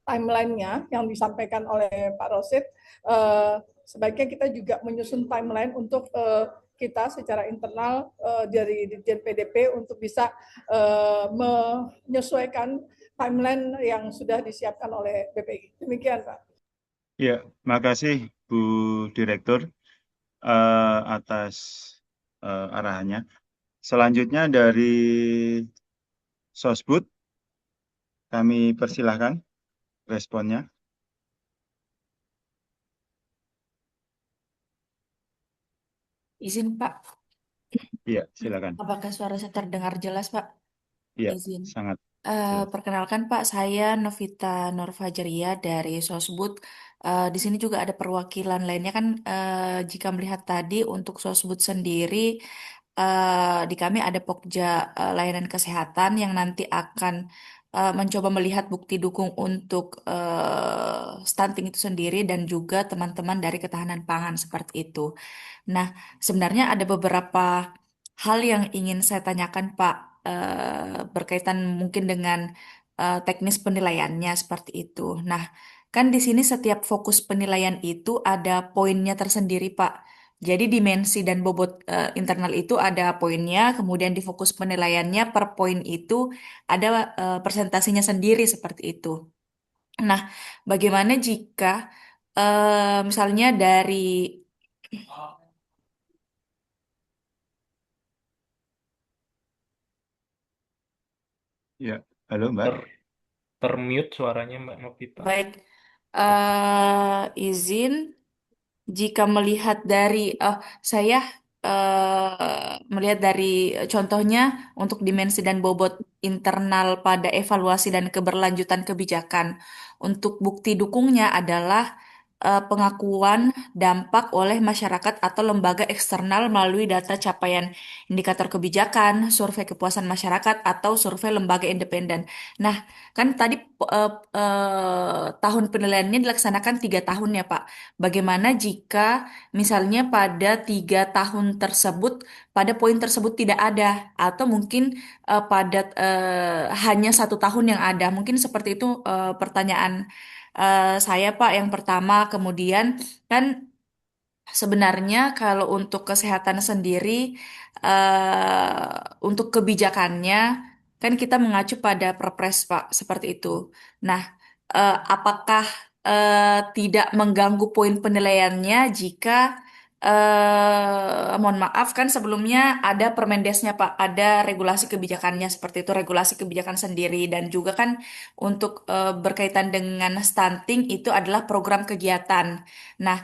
Speaker 5: timeline-nya yang disampaikan oleh Pak Rosid, sebaiknya kita juga menyusun timeline untuk kita secara internal dari Ditjen PDP untuk bisa menyesuaikan timeline yang sudah disiapkan oleh BPI. Demikian Pak.
Speaker 2: Ya, makasih Bu Direktur. atas arahannya. Selanjutnya dari Sosbud, kami persilahkan responnya.
Speaker 6: Izin Pak,
Speaker 2: Iya, silakan.
Speaker 6: apakah suara saya terdengar jelas Pak?
Speaker 2: Iya,
Speaker 6: Izin.
Speaker 2: sangat jelas.
Speaker 6: Perkenalkan Pak, saya Novita Nurfajaria dari Sosbud. Di sini juga ada perwakilan lainnya kan. Jika melihat tadi untuk Sosbud sendiri, di kami ada Pokja layanan kesehatan yang nanti akan mencoba melihat bukti dukung untuk stunting itu sendiri dan juga teman-teman dari ketahanan pangan seperti itu. Nah, sebenarnya ada beberapa hal yang ingin saya tanyakan, Pak, berkaitan mungkin dengan teknis penilaiannya seperti itu. Nah, kan di sini setiap fokus penilaian itu ada poinnya tersendiri, Pak. Jadi dimensi dan bobot internal itu ada poinnya, kemudian di fokus penilaiannya per poin itu ada presentasinya sendiri seperti itu. Nah, bagaimana jika misalnya dari
Speaker 2: Ya, halo Mbak.
Speaker 3: Termute suaranya Mbak Novita.
Speaker 6: baik izin jika melihat dari saya melihat dari contohnya untuk dimensi dan bobot internal pada evaluasi dan keberlanjutan kebijakan. Untuk bukti dukungnya adalah pengakuan dampak oleh masyarakat atau lembaga eksternal melalui data capaian indikator kebijakan, survei kepuasan masyarakat, atau survei lembaga independen. Nah, kan tadi tahun penilaiannya dilaksanakan 3 tahun ya, Pak. Bagaimana jika misalnya pada 3 tahun tersebut, pada poin tersebut tidak ada, atau mungkin pada hanya 1 tahun yang ada? Mungkin seperti itu pertanyaan saya, Pak, yang pertama. Kemudian kan sebenarnya kalau untuk kesehatan sendiri, untuk kebijakannya, kan kita mengacu pada Perpres, Pak, seperti itu. Nah, apakah tidak mengganggu poin penilaiannya jika, mohon maaf kan sebelumnya ada Permendesnya, Pak, ada regulasi kebijakannya seperti itu, regulasi kebijakan sendiri, dan juga kan untuk berkaitan dengan stunting itu adalah program kegiatan. Nah,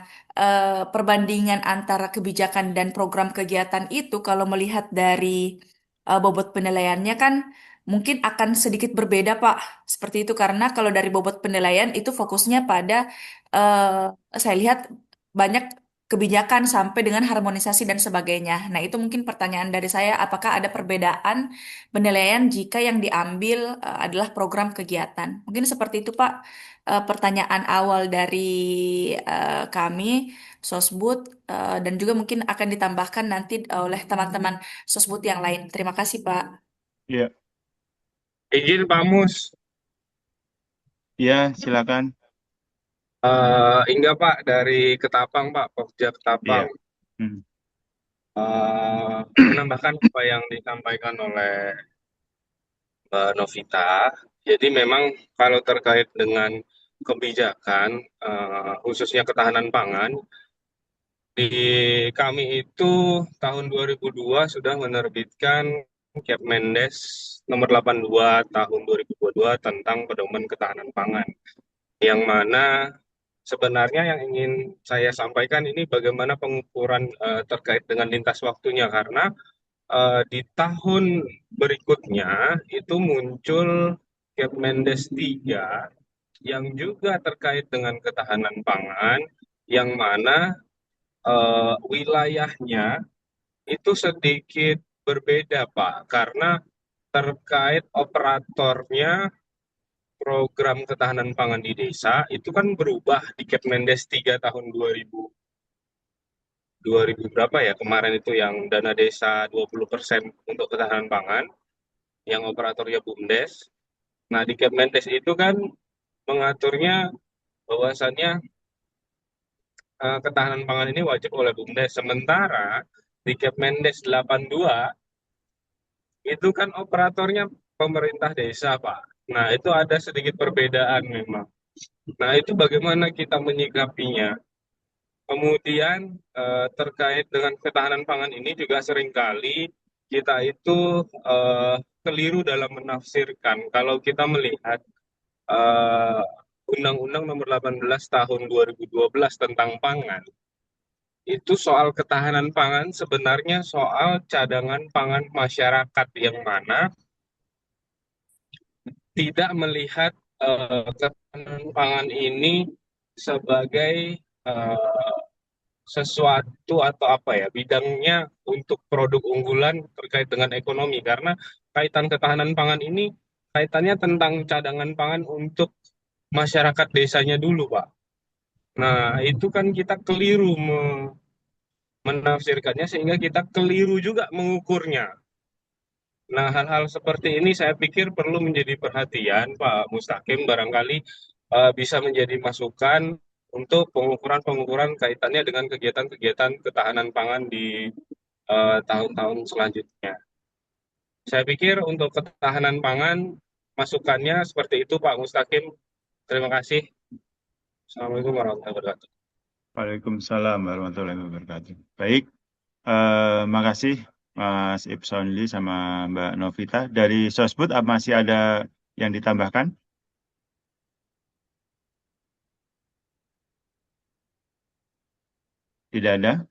Speaker 6: perbandingan antara kebijakan dan program kegiatan itu kalau melihat dari bobot penilaiannya kan mungkin akan sedikit berbeda, Pak. Seperti itu karena kalau dari bobot penilaian itu fokusnya pada saya lihat banyak kebijakan sampai dengan harmonisasi dan sebagainya. Nah, itu mungkin pertanyaan dari saya, apakah ada perbedaan penilaian jika yang diambil adalah program kegiatan? Mungkin seperti itu, Pak. Pertanyaan awal dari kami, Sosbud, dan juga mungkin akan ditambahkan nanti oleh teman-teman Sosbud yang lain. Terima kasih, Pak.
Speaker 2: Iya,
Speaker 7: Izin Pak Mus,
Speaker 2: iya silakan.
Speaker 7: Hingga Pak dari Ketapang Pak, Pokja
Speaker 2: Iya.
Speaker 7: Ketapang.
Speaker 2: Hmm.
Speaker 7: Menambahkan apa yang disampaikan oleh Mbak Novita. Jadi memang kalau terkait dengan kebijakan, khususnya ketahanan pangan, di kami itu tahun 2002 sudah menerbitkan Kepmendes nomor 82 tahun 2022 tentang pedoman ketahanan pangan, yang mana sebenarnya yang ingin saya sampaikan ini bagaimana pengukuran terkait dengan lintas waktunya, karena di tahun berikutnya itu muncul Kepmendes 3 yang juga terkait dengan ketahanan pangan, yang mana wilayahnya itu sedikit berbeda Pak, karena terkait operatornya program ketahanan pangan di desa itu kan berubah di Kepmendes 3 tahun 2000 berapa ya kemarin itu, yang dana desa 20% untuk ketahanan pangan, yang operatornya BUMDes. Nah, di Kepmendes itu kan mengaturnya bahwasannya ketahanan pangan ini wajib oleh BUMDes. Sementara di Kepmendes 82 itu kan operatornya pemerintah desa, Pak. Nah, itu ada sedikit perbedaan memang. Nah, itu bagaimana kita menyikapinya? Kemudian terkait dengan ketahanan pangan ini juga seringkali kita itu keliru dalam menafsirkan. Kalau kita melihat eh, Undang-Undang Nomor 18 Tahun 2012 tentang pangan, itu soal ketahanan pangan sebenarnya soal cadangan pangan masyarakat yang mana tidak melihat ketahanan pangan ini sebagai eh, sesuatu atau apa ya bidangnya untuk produk unggulan terkait dengan ekonomi karena kaitan ketahanan pangan ini kaitannya tentang cadangan pangan untuk masyarakat desanya dulu, Pak. Nah, itu kan kita keliru menafsirkannya sehingga kita keliru juga mengukurnya. Nah, hal-hal seperti ini saya pikir perlu menjadi perhatian, Pak Mustaqim. Barangkali bisa menjadi masukan untuk pengukuran-pengukuran kaitannya dengan kegiatan-kegiatan ketahanan pangan di tahun-tahun selanjutnya. Saya pikir untuk ketahanan pangan, masukannya seperti itu, Pak Mustaqim. Terima kasih. Assalamualaikum warahmatullahi wabarakatuh.
Speaker 2: Waalaikumsalam warahmatullahi wabarakatuh. Baik, makasih Mas Ibsonli sama Mbak Novita. Dari Sosbud masih ada yang ditambahkan? Tidak ada.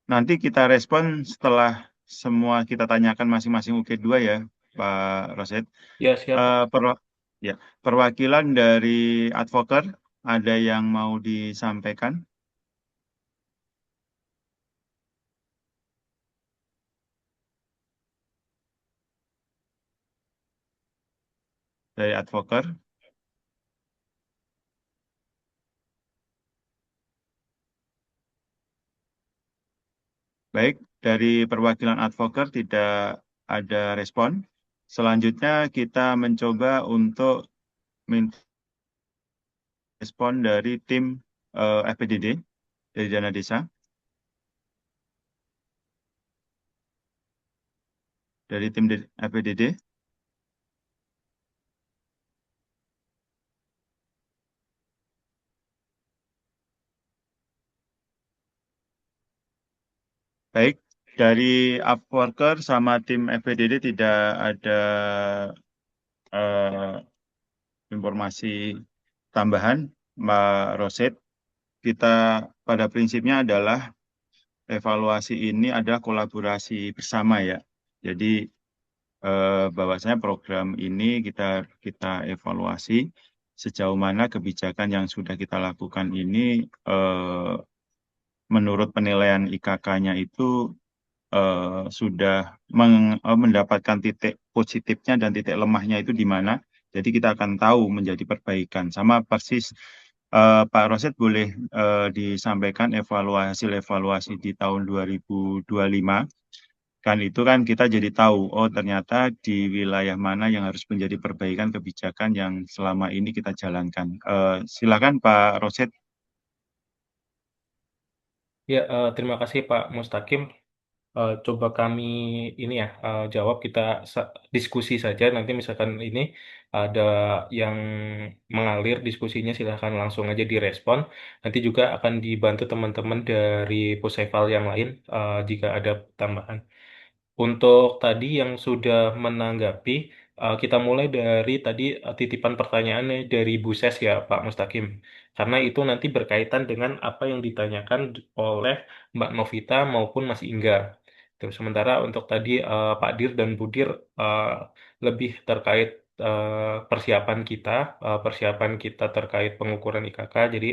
Speaker 2: Nanti kita respon setelah semua kita tanyakan masing-masing UK2 ya, Pak Roset.
Speaker 3: Ya, siap.
Speaker 2: Ya, perwakilan dari advoker ada yang mau disampaikan? Dari advoker? Baik, dari perwakilan advoker tidak ada respon. Selanjutnya kita mencoba untuk minta respon dari tim FPDD dari Dana Desa. Dari tim FPDD. Baik, dari Upworker sama tim FPDD tidak ada informasi tambahan, Mbak Roset. Kita pada prinsipnya adalah evaluasi ini adalah kolaborasi bersama ya. Jadi bahwasanya program ini kita evaluasi sejauh mana kebijakan yang sudah kita lakukan ini menurut penilaian IKK-nya itu sudah mendapatkan titik positifnya dan titik lemahnya itu di mana. Jadi kita akan tahu menjadi perbaikan. Sama persis Pak Roset boleh disampaikan evaluasi di tahun 2025. Kan itu kan kita jadi tahu, oh ternyata di wilayah mana yang harus menjadi perbaikan kebijakan yang selama ini kita jalankan. Silakan Pak Roset.
Speaker 3: Ya, terima kasih Pak Mustaqim. Coba kami ini ya jawab kita diskusi saja. Nanti misalkan ini ada yang mengalir diskusinya silahkan langsung aja direspon. Nanti juga akan dibantu teman-teman dari Puseval yang lain jika ada tambahan. Untuk tadi yang sudah menanggapi, kita mulai dari tadi titipan pertanyaannya dari Bu Ses ya Pak Mustaqim. Karena itu nanti berkaitan dengan apa yang ditanyakan oleh Mbak Novita maupun Mas Ingga. Terus sementara untuk tadi Pak Dir dan Bu Dir eh, lebih terkait persiapan kita terkait pengukuran IKK. Jadi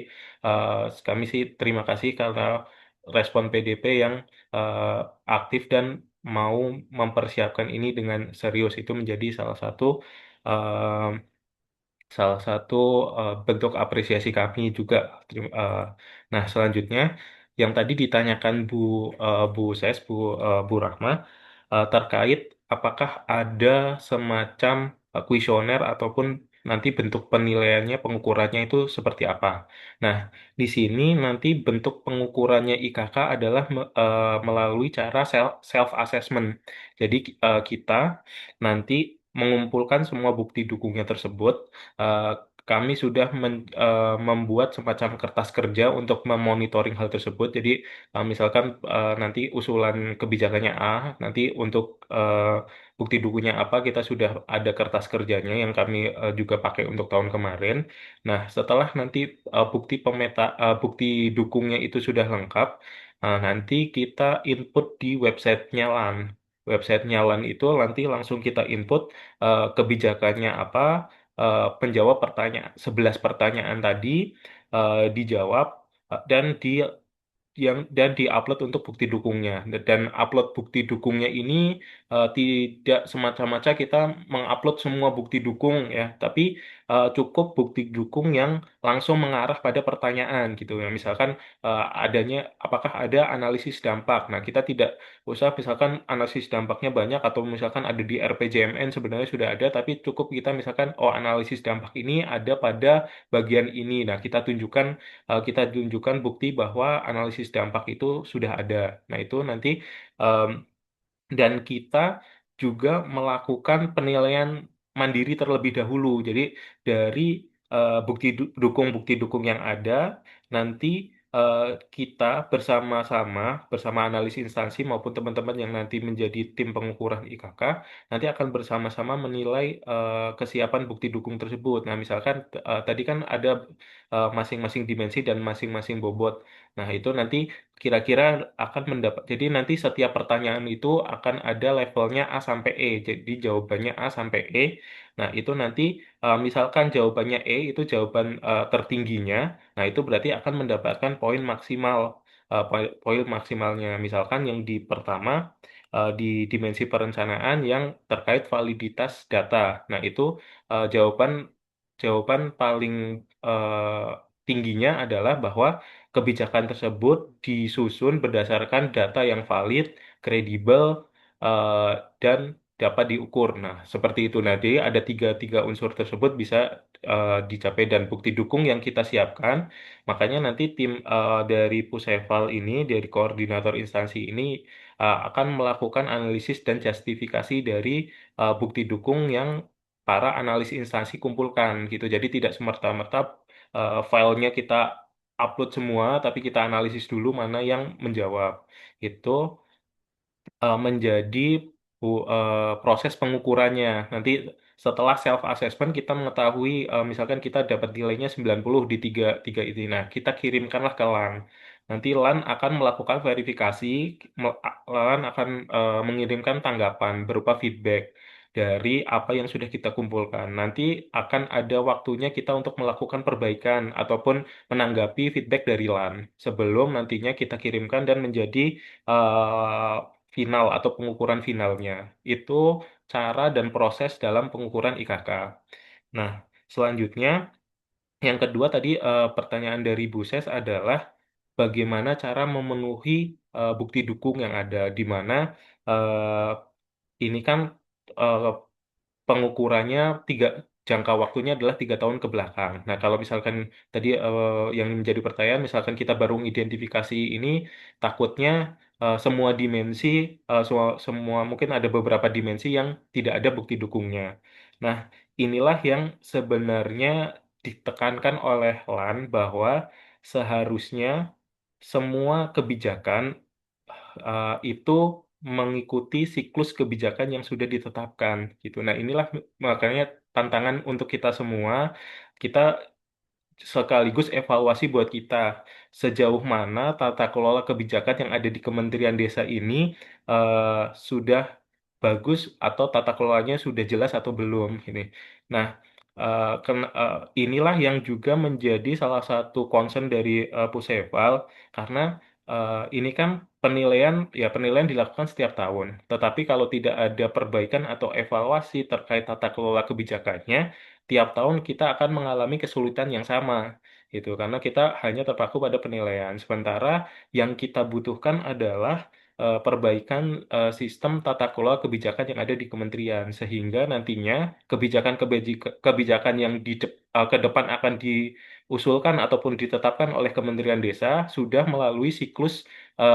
Speaker 3: kami sih terima kasih karena respon PDP yang eh, aktif dan mau mempersiapkan ini dengan serius itu menjadi eh, salah satu bentuk apresiasi kami juga. Nah, selanjutnya yang tadi ditanyakan Bu Ses, Bu Rahma terkait apakah ada semacam kuesioner ataupun nanti bentuk penilaiannya, pengukurannya itu seperti apa. Nah, di sini nanti bentuk pengukurannya IKK adalah melalui cara self assessment. Jadi kita nanti mengumpulkan semua bukti dukungnya tersebut, eh, kami sudah membuat semacam kertas kerja untuk memonitoring hal tersebut. Jadi misalkan nanti usulan kebijakannya A, nanti untuk bukti dukunya apa, kita sudah ada kertas kerjanya yang kami juga pakai untuk tahun kemarin. Nah, setelah nanti bukti dukungnya itu sudah lengkap, nanti kita input di websitenya LAN. Websitenya LAN itu nanti langsung kita input kebijakannya apa, penjawab pertanyaan 11 pertanyaan tadi dijawab dan dan diupload untuk bukti dukungnya. Dan upload bukti dukungnya ini tidak semacam-macam kita mengupload semua bukti dukung ya, tapi cukup bukti dukung yang langsung mengarah pada pertanyaan gitu ya. Misalkan adanya apakah ada analisis dampak. Nah, kita tidak usah misalkan analisis dampaknya banyak atau misalkan ada di RPJMN sebenarnya sudah ada, tapi cukup kita misalkan oh analisis dampak ini ada pada bagian ini. Nah, kita tunjukkan bukti bahwa analisis dampak itu sudah ada. Nah, itu nanti em, dan kita juga melakukan penilaian mandiri terlebih dahulu. Jadi dari bukti dukung yang ada, nanti eh, kita bersama analis instansi maupun teman-teman yang nanti menjadi tim pengukuran IKK, nanti akan bersama-sama menilai kesiapan bukti dukung tersebut. Nah, misalkan tadi kan ada masing-masing dimensi dan masing-masing bobot. Nah, itu nanti kira-kira akan mendapat. Jadi nanti setiap pertanyaan itu akan ada levelnya A sampai E. Jadi jawabannya A sampai E. Nah, itu nanti misalkan jawabannya E itu jawaban tertingginya. Nah, itu berarti akan mendapatkan poin maksimal. Poin maksimalnya misalkan yang di pertama di dimensi perencanaan yang terkait validitas data. Nah, itu jawaban jawaban paling eh, tingginya adalah bahwa kebijakan tersebut disusun berdasarkan data yang valid, kredibel, eh, dan dapat diukur. Nah, seperti itu. Nah, jadi ada tiga unsur tersebut bisa dicapai dan bukti dukung yang kita siapkan. Makanya nanti tim dari Puseval ini, dari koordinator instansi ini akan melakukan analisis dan justifikasi dari bukti dukung yang para analis instansi kumpulkan gitu. Jadi tidak semerta-merta filenya kita upload semua, tapi kita analisis dulu mana yang menjawab. Itu menjadi proses pengukurannya. Nanti setelah self assessment kita mengetahui misalkan kita dapat nilainya 90 di tiga ini. Nah, kita kirimkanlah ke LAN. Nanti LAN akan melakukan verifikasi, LAN akan mengirimkan tanggapan berupa feedback dari apa yang sudah kita kumpulkan. Nanti akan ada waktunya kita untuk melakukan perbaikan ataupun menanggapi feedback dari LAN sebelum nantinya kita kirimkan dan menjadi eh, final atau pengukuran finalnya. Itu cara dan proses dalam pengukuran IKK. Nah, selanjutnya yang kedua tadi pertanyaan dari Bu Ses adalah bagaimana cara memenuhi bukti dukung yang ada di mana eh, ini kan eh, pengukurannya jangka waktunya adalah 3 tahun ke belakang. Nah, kalau misalkan tadi yang menjadi pertanyaan, misalkan kita baru identifikasi ini, takutnya semua dimensi, semua mungkin ada beberapa dimensi yang tidak ada bukti dukungnya. Nah, inilah yang sebenarnya ditekankan oleh LAN bahwa seharusnya semua kebijakan itu mengikuti siklus kebijakan yang sudah ditetapkan gitu. Nah, inilah makanya tantangan untuk kita semua. Kita sekaligus evaluasi buat kita sejauh mana tata kelola kebijakan yang ada di Kementerian Desa ini sudah bagus atau tata kelolanya sudah jelas atau belum ini. Nah, inilah yang juga menjadi salah satu concern dari Puseval karena ini kan penilaian dilakukan setiap tahun. Tetapi kalau tidak ada perbaikan atau evaluasi terkait tata kelola kebijakannya, tiap tahun kita akan mengalami kesulitan yang sama gitu karena kita hanya terpaku pada penilaian sementara yang kita butuhkan adalah perbaikan sistem tata kelola kebijakan yang ada di kementerian sehingga nantinya kebijakan yang ke depan akan diusulkan ataupun ditetapkan oleh Kementerian Desa sudah melalui siklus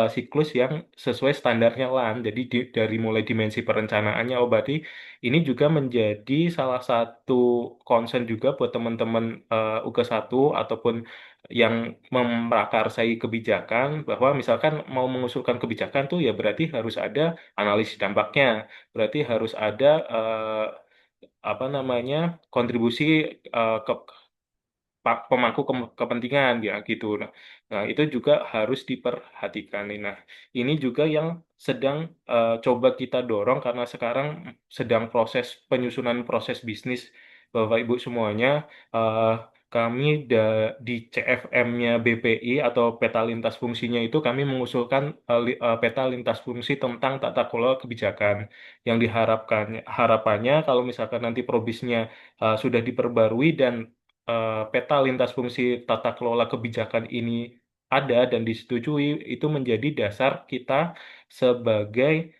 Speaker 3: siklus yang sesuai standarnya LAN. Jadi dari mulai dimensi perencanaannya, oh berarti ini juga menjadi salah satu concern juga buat teman-teman UK1 ataupun yang memprakarsai kebijakan, bahwa misalkan mau mengusulkan kebijakan tuh ya berarti harus ada analisis dampaknya, berarti harus ada apa namanya kontribusi ke pemangku kepentingan ya gitu. Nah, itu juga harus diperhatikan nih. Nah, ini juga yang sedang coba kita dorong karena sekarang sedang proses penyusunan proses bisnis Bapak Ibu semuanya. eh, Kami di CFM-nya BPI atau peta lintas fungsinya itu kami mengusulkan peta lintas fungsi tentang tata kelola kebijakan yang diharapkan harapannya kalau misalkan nanti probisnya sudah diperbarui dan peta lintas fungsi tata kelola kebijakan ini ada dan disetujui, itu menjadi dasar kita sebagai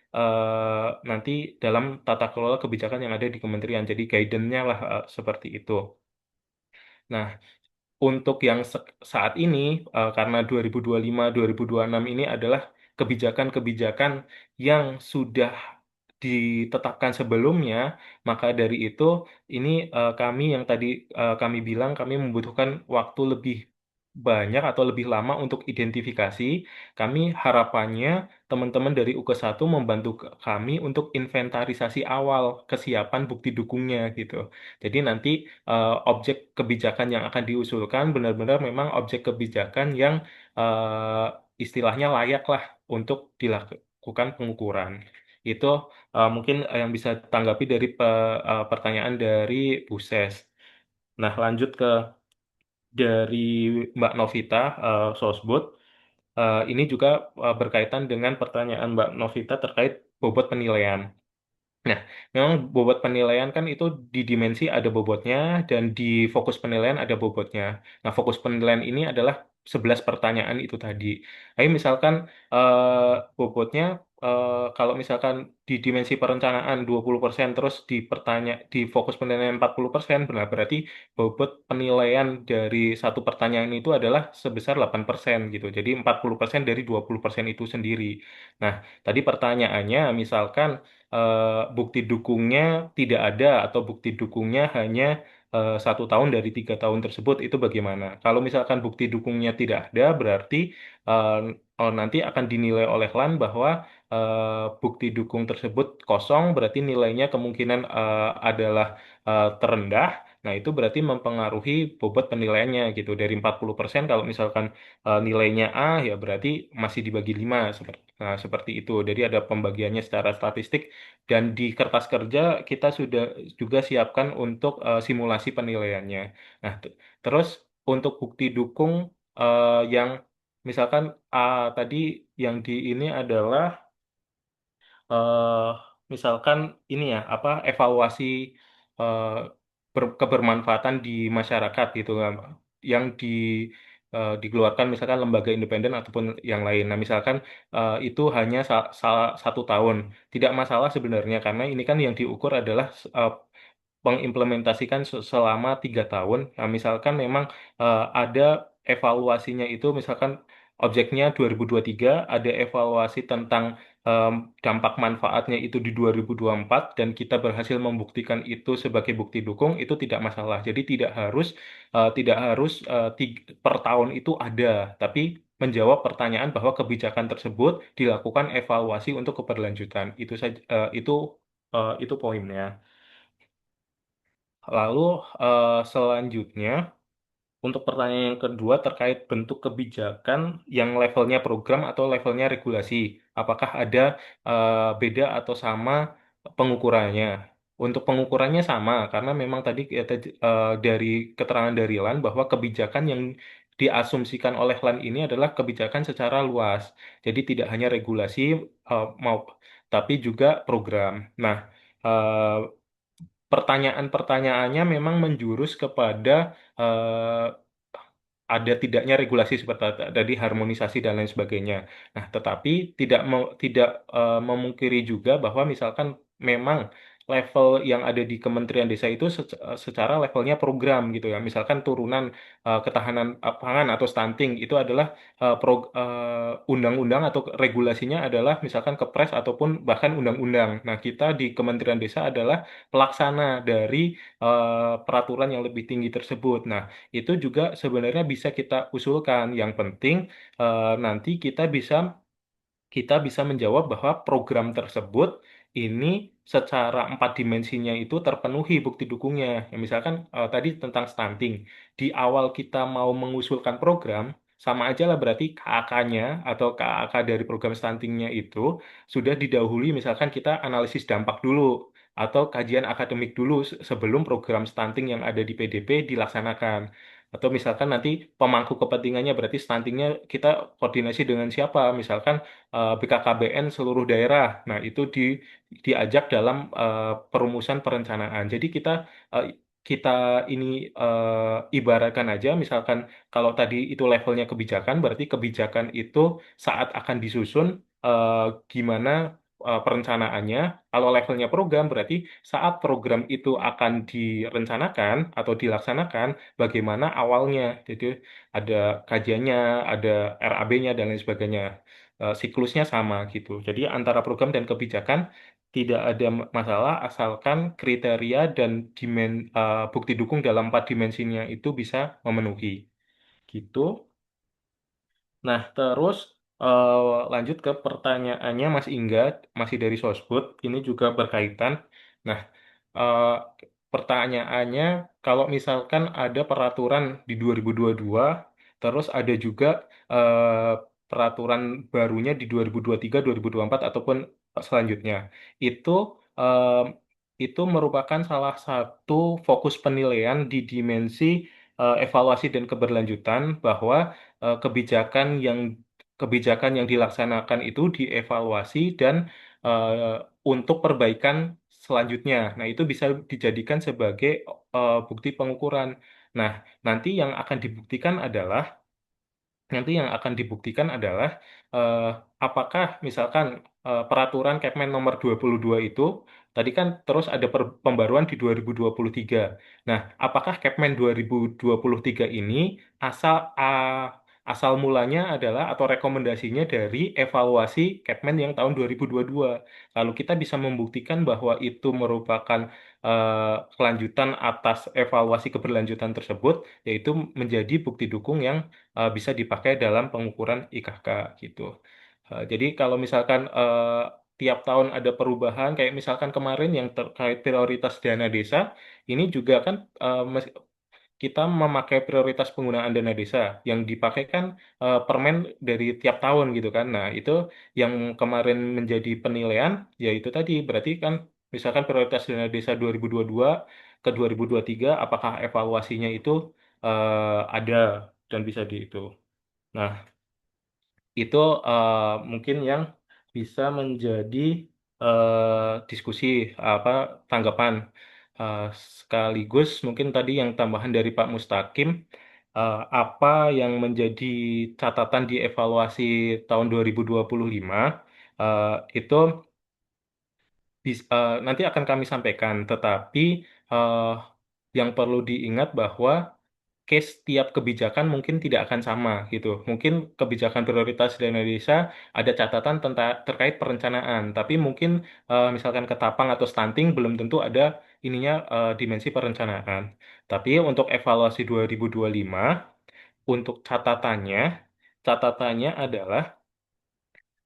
Speaker 3: nanti dalam tata kelola kebijakan yang ada di kementerian. Jadi guidance-nya lah seperti itu. Nah, untuk yang saat ini, karena 2025-2026 ini adalah kebijakan-kebijakan yang sudah ditetapkan sebelumnya, maka dari itu ini kami yang tadi kami bilang kami membutuhkan waktu lebih banyak atau lebih lama untuk identifikasi. Kami harapannya teman-teman dari UK1 membantu kami untuk inventarisasi awal kesiapan bukti dukungnya gitu. Jadi nanti objek kebijakan yang akan diusulkan benar-benar memang objek kebijakan yang istilahnya layak lah untuk dilakukan pengukuran. Itu mungkin yang bisa tanggapi dari pertanyaan dari Bu Ses. Nah, lanjut ke dari Mbak Novita, Sosbud. Ini juga berkaitan dengan pertanyaan Mbak Novita terkait bobot penilaian. Nah, memang bobot penilaian kan itu di dimensi ada bobotnya dan di fokus penilaian ada bobotnya. Nah, fokus penilaian ini adalah 11 pertanyaan itu tadi. Tapi misalkan bobotnya kalau misalkan di dimensi perencanaan 20% terus di fokus penilaian 40%, benar berarti bobot penilaian dari satu pertanyaan itu adalah sebesar 8% gitu. Jadi 40% dari 20% itu sendiri. Nah, tadi pertanyaannya misalkan bukti dukungnya tidak ada atau bukti dukungnya hanya 1 tahun dari 3 tahun tersebut, itu bagaimana? Kalau misalkan bukti dukungnya tidak ada, berarti eh, nanti akan dinilai oleh LAN bahwa bukti dukung tersebut kosong, berarti nilainya kemungkinan adalah terendah. Nah, itu berarti mempengaruhi bobot penilaiannya gitu. Dari 40% kalau misalkan nilainya A, ya berarti masih dibagi 5. Seperti itu. Jadi ada pembagiannya secara statistik dan di kertas kerja kita sudah juga siapkan untuk simulasi penilaiannya. Nah, terus untuk bukti dukung yang misalkan tadi yang di ini adalah eh misalkan ini ya apa evaluasi eh, kebermanfaatan di masyarakat gitu kan, yang dikeluarkan misalkan lembaga independen ataupun yang lain. Nah, misalkan itu hanya 1 tahun, tidak masalah sebenarnya karena ini kan yang diukur adalah mengimplementasikan selama 3 tahun. Nah, misalkan memang ada evaluasinya itu, misalkan objeknya 2023, ada evaluasi tentang em, dampak manfaatnya itu di 2024, dan kita berhasil membuktikan itu sebagai bukti dukung, itu tidak masalah. Jadi tidak harus per tahun itu ada, tapi menjawab pertanyaan bahwa kebijakan tersebut dilakukan evaluasi untuk keberlanjutan. Itu saja, itu poinnya. Lalu selanjutnya untuk pertanyaan yang kedua terkait bentuk kebijakan yang levelnya program atau levelnya regulasi, apakah ada beda atau sama pengukurannya? Untuk pengukurannya sama karena memang tadi kita dari keterangan dari LAN bahwa kebijakan yang diasumsikan oleh LAN ini adalah kebijakan secara luas. Jadi tidak hanya regulasi mau tapi juga program. Nah, eh, pertanyaan-pertanyaannya memang menjurus kepada ada tidaknya regulasi seperti tadi harmonisasi dan lain sebagainya. Nah, tetapi tidak memungkiri juga bahwa misalkan memang level yang ada di Kementerian Desa itu secara levelnya program gitu ya. Misalkan turunan ketahanan pangan atau stunting itu adalah undang-undang atau regulasinya adalah misalkan Kepres ataupun bahkan undang-undang. Nah, kita di Kementerian Desa adalah pelaksana dari peraturan yang lebih tinggi tersebut. Nah, itu juga sebenarnya bisa kita usulkan. Yang penting nanti kita bisa menjawab bahwa program tersebut ini secara empat dimensinya itu terpenuhi bukti dukungnya. Ya, misalkan tadi tentang stunting. Di awal kita mau mengusulkan program, sama aja lah berarti KAK-nya atau KAK dari program stuntingnya itu sudah didahului misalkan kita analisis dampak dulu atau kajian akademik dulu sebelum program stunting yang ada di PDP dilaksanakan. Atau misalkan nanti pemangku kepentingannya berarti stuntingnya kita koordinasi dengan siapa? Misalkan BKKBN seluruh daerah. Nah, itu diajak dalam perumusan perencanaan. Jadi eh, kita ini ibaratkan aja, misalkan kalau tadi itu levelnya kebijakan, berarti kebijakan itu saat akan disusun eh, gimana perencanaannya. Kalau levelnya program, berarti saat program itu akan direncanakan atau dilaksanakan, bagaimana awalnya. Jadi ada kajiannya, ada RAB-nya, dan lain sebagainya. Siklusnya sama gitu. Jadi antara program dan kebijakan tidak ada masalah asalkan kriteria dan bukti dukung dalam empat dimensinya itu bisa memenuhi gitu. Nah, terus eh, lanjut ke pertanyaannya Mas Ingga, masih dari Sosbud, ini juga berkaitan. Nah, eh, pertanyaannya, kalau misalkan ada peraturan di 2022, terus ada juga eh, peraturan barunya di 2023, 2024, ataupun selanjutnya, itu eh, itu merupakan salah satu fokus penilaian di dimensi evaluasi dan keberlanjutan bahwa kebijakan yang dilaksanakan itu dievaluasi dan eh, untuk perbaikan selanjutnya. Nah, itu bisa dijadikan sebagai bukti pengukuran. Nah, nanti yang akan dibuktikan adalah nanti yang akan dibuktikan adalah eh, apakah misalkan peraturan Kepmen nomor 22 itu tadi kan terus ada pembaruan di 2023. Nah, apakah Kepmen 2023 ini asal asal mulanya adalah atau rekomendasinya dari evaluasi Kepmen yang tahun 2022. Lalu kita bisa membuktikan bahwa itu merupakan kelanjutan atas evaluasi keberlanjutan tersebut, yaitu menjadi bukti dukung yang bisa dipakai dalam pengukuran IKK gitu. Jadi kalau misalkan tiap tahun ada perubahan, kayak misalkan kemarin yang terkait prioritas dana desa, ini juga kan kita memakai prioritas penggunaan dana desa yang dipakai kan permen dari tiap tahun gitu kan. Nah, itu yang kemarin menjadi penilaian, yaitu tadi berarti kan misalkan prioritas dana desa 2022 ke 2023, apakah evaluasinya itu ada dan bisa di itu. Nah, itu mungkin yang bisa menjadi diskusi apa tanggapan. Eh, Sekaligus mungkin tadi yang tambahan dari Pak Mustaqim, apa yang menjadi catatan di evaluasi tahun 2025 eh, itu nanti akan kami sampaikan, tetapi eh, yang perlu diingat bahwa case tiap kebijakan mungkin tidak akan sama gitu. Mungkin kebijakan prioritas dana desa ada catatan tentang terkait perencanaan, tapi mungkin misalkan ketapang atau stunting belum tentu ada ininya dimensi perencanaan. Tapi untuk evaluasi 2025 untuk catatannya adalah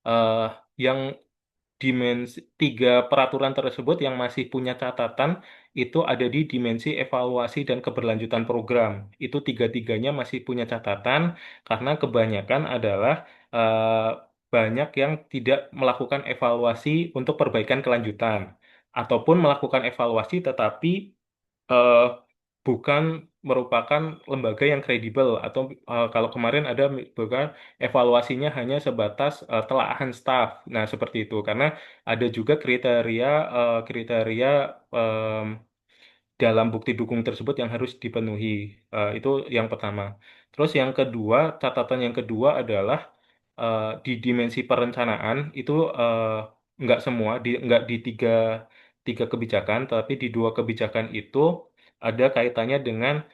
Speaker 3: eh, yang dimensi tiga peraturan tersebut yang masih punya catatan itu ada di dimensi evaluasi dan keberlanjutan program. Itu tiga-tiganya masih punya catatan karena kebanyakan adalah eh, banyak yang tidak melakukan evaluasi untuk perbaikan kelanjutan ataupun melakukan evaluasi tetapi eh, bukan merupakan lembaga yang kredibel atau kalau kemarin ada bukan evaluasinya hanya sebatas telaahan staf. Nah, seperti itu karena ada juga kriteria em, dalam bukti dukung tersebut yang harus dipenuhi. Itu yang pertama. Terus yang kedua, catatan yang kedua adalah di dimensi perencanaan itu nggak semua, nggak di tiga tiga kebijakan, tapi di dua kebijakan itu ada kaitannya dengan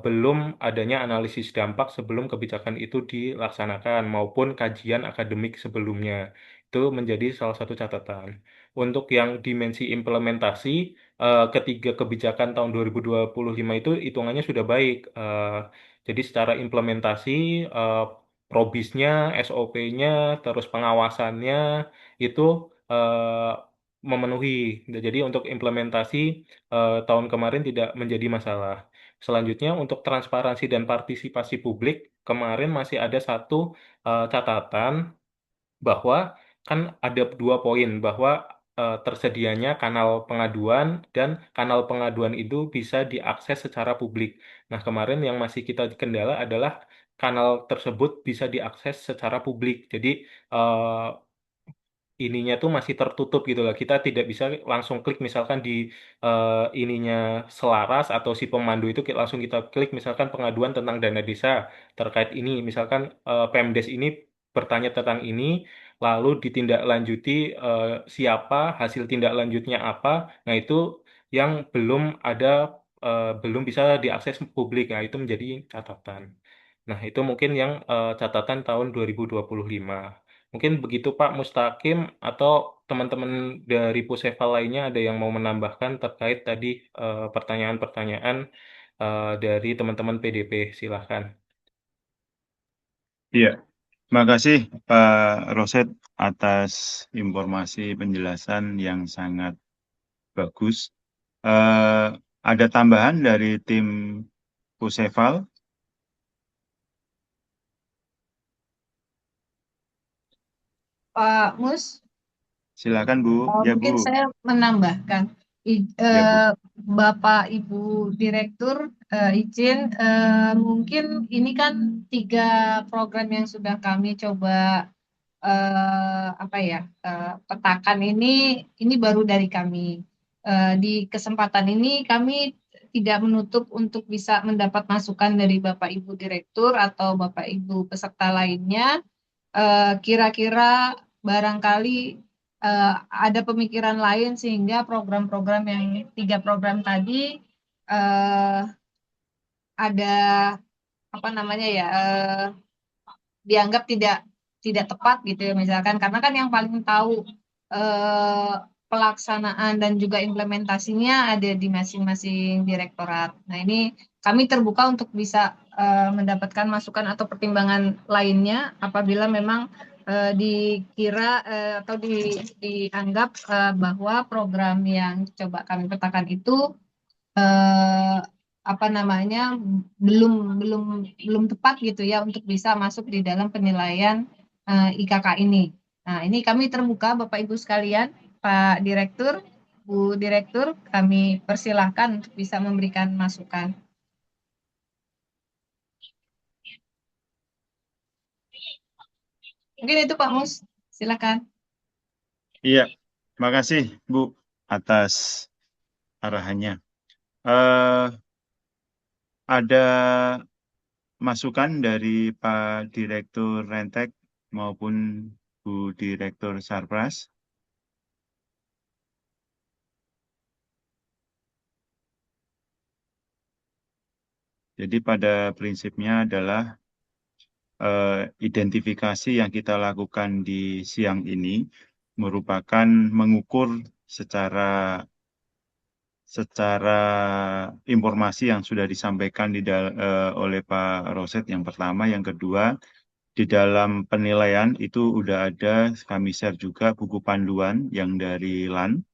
Speaker 3: belum adanya analisis dampak sebelum kebijakan itu dilaksanakan maupun kajian akademik sebelumnya. Itu menjadi salah satu catatan. Untuk yang dimensi implementasi, ketiga kebijakan tahun 2025 itu hitungannya sudah baik. Jadi secara implementasi, probisnya, SOP-nya, terus pengawasannya itu eh, memenuhi. Jadi untuk implementasi tahun kemarin tidak menjadi masalah. Selanjutnya untuk transparansi dan partisipasi publik, kemarin masih ada satu catatan bahwa kan ada dua poin bahwa tersedianya kanal pengaduan dan kanal pengaduan itu bisa diakses secara publik. Nah, kemarin yang masih kita kendala adalah kanal tersebut bisa diakses secara publik. Jadi eh, ininya tuh masih tertutup gitu lah. Kita tidak bisa langsung klik misalkan di ininya Selaras atau si pemandu itu langsung kita klik misalkan pengaduan tentang dana desa terkait ini. Misalkan Pemdes ini bertanya tentang ini, lalu ditindaklanjuti siapa, hasil tindak lanjutnya apa. Nah, itu yang belum bisa diakses publik. Nah, itu menjadi catatan. Nah, itu mungkin yang catatan tahun 2025. Mungkin begitu Pak Mustaqim atau teman-teman dari Puseva lainnya ada yang mau menambahkan terkait tadi pertanyaan-pertanyaan dari teman-teman PDP. Silahkan.
Speaker 2: Iya, makasih Pak Roset atas informasi penjelasan yang sangat bagus. Eh, ada tambahan dari tim Puseval?
Speaker 1: Pak Mus,
Speaker 2: Silakan Bu. Ya Bu.
Speaker 1: mungkin saya menambahkan,
Speaker 2: Ya Bu.
Speaker 1: Bapak Ibu Direktur, izin, mungkin ini kan 3 program yang sudah kami coba apa ya, petakan ini baru dari kami. Di kesempatan ini kami tidak menutup untuk bisa mendapat masukan dari Bapak Ibu Direktur atau Bapak Ibu peserta lainnya. Kira-kira barangkali ada pemikiran lain sehingga program-program yang 3 program tadi eh, ada apa namanya ya, dianggap tidak tidak tepat gitu ya, misalkan karena kan yang paling tahu eh, pelaksanaan dan juga implementasinya ada di masing-masing direktorat. Nah, ini kami terbuka untuk bisa mendapatkan masukan atau pertimbangan lainnya apabila memang dikira atau dianggap bahwa program yang coba kami petakan itu eh, apa namanya, belum belum belum tepat gitu ya untuk bisa masuk di dalam penilaian IKK ini. Nah, ini kami terbuka Bapak Ibu sekalian, Pak Direktur, Bu Direktur, kami persilahkan untuk bisa memberikan masukan. Mungkin itu Pak Mus, silakan.
Speaker 2: Iya, makasih Bu atas arahannya. Eh, ada masukan dari Pak Direktur Rentek maupun Bu Direktur Sarpras. Jadi pada prinsipnya adalah identifikasi yang kita lakukan di siang ini merupakan mengukur secara informasi yang sudah disampaikan oleh Pak Roset yang pertama, yang kedua di dalam penilaian itu udah ada kami share juga buku panduan yang dari LAN,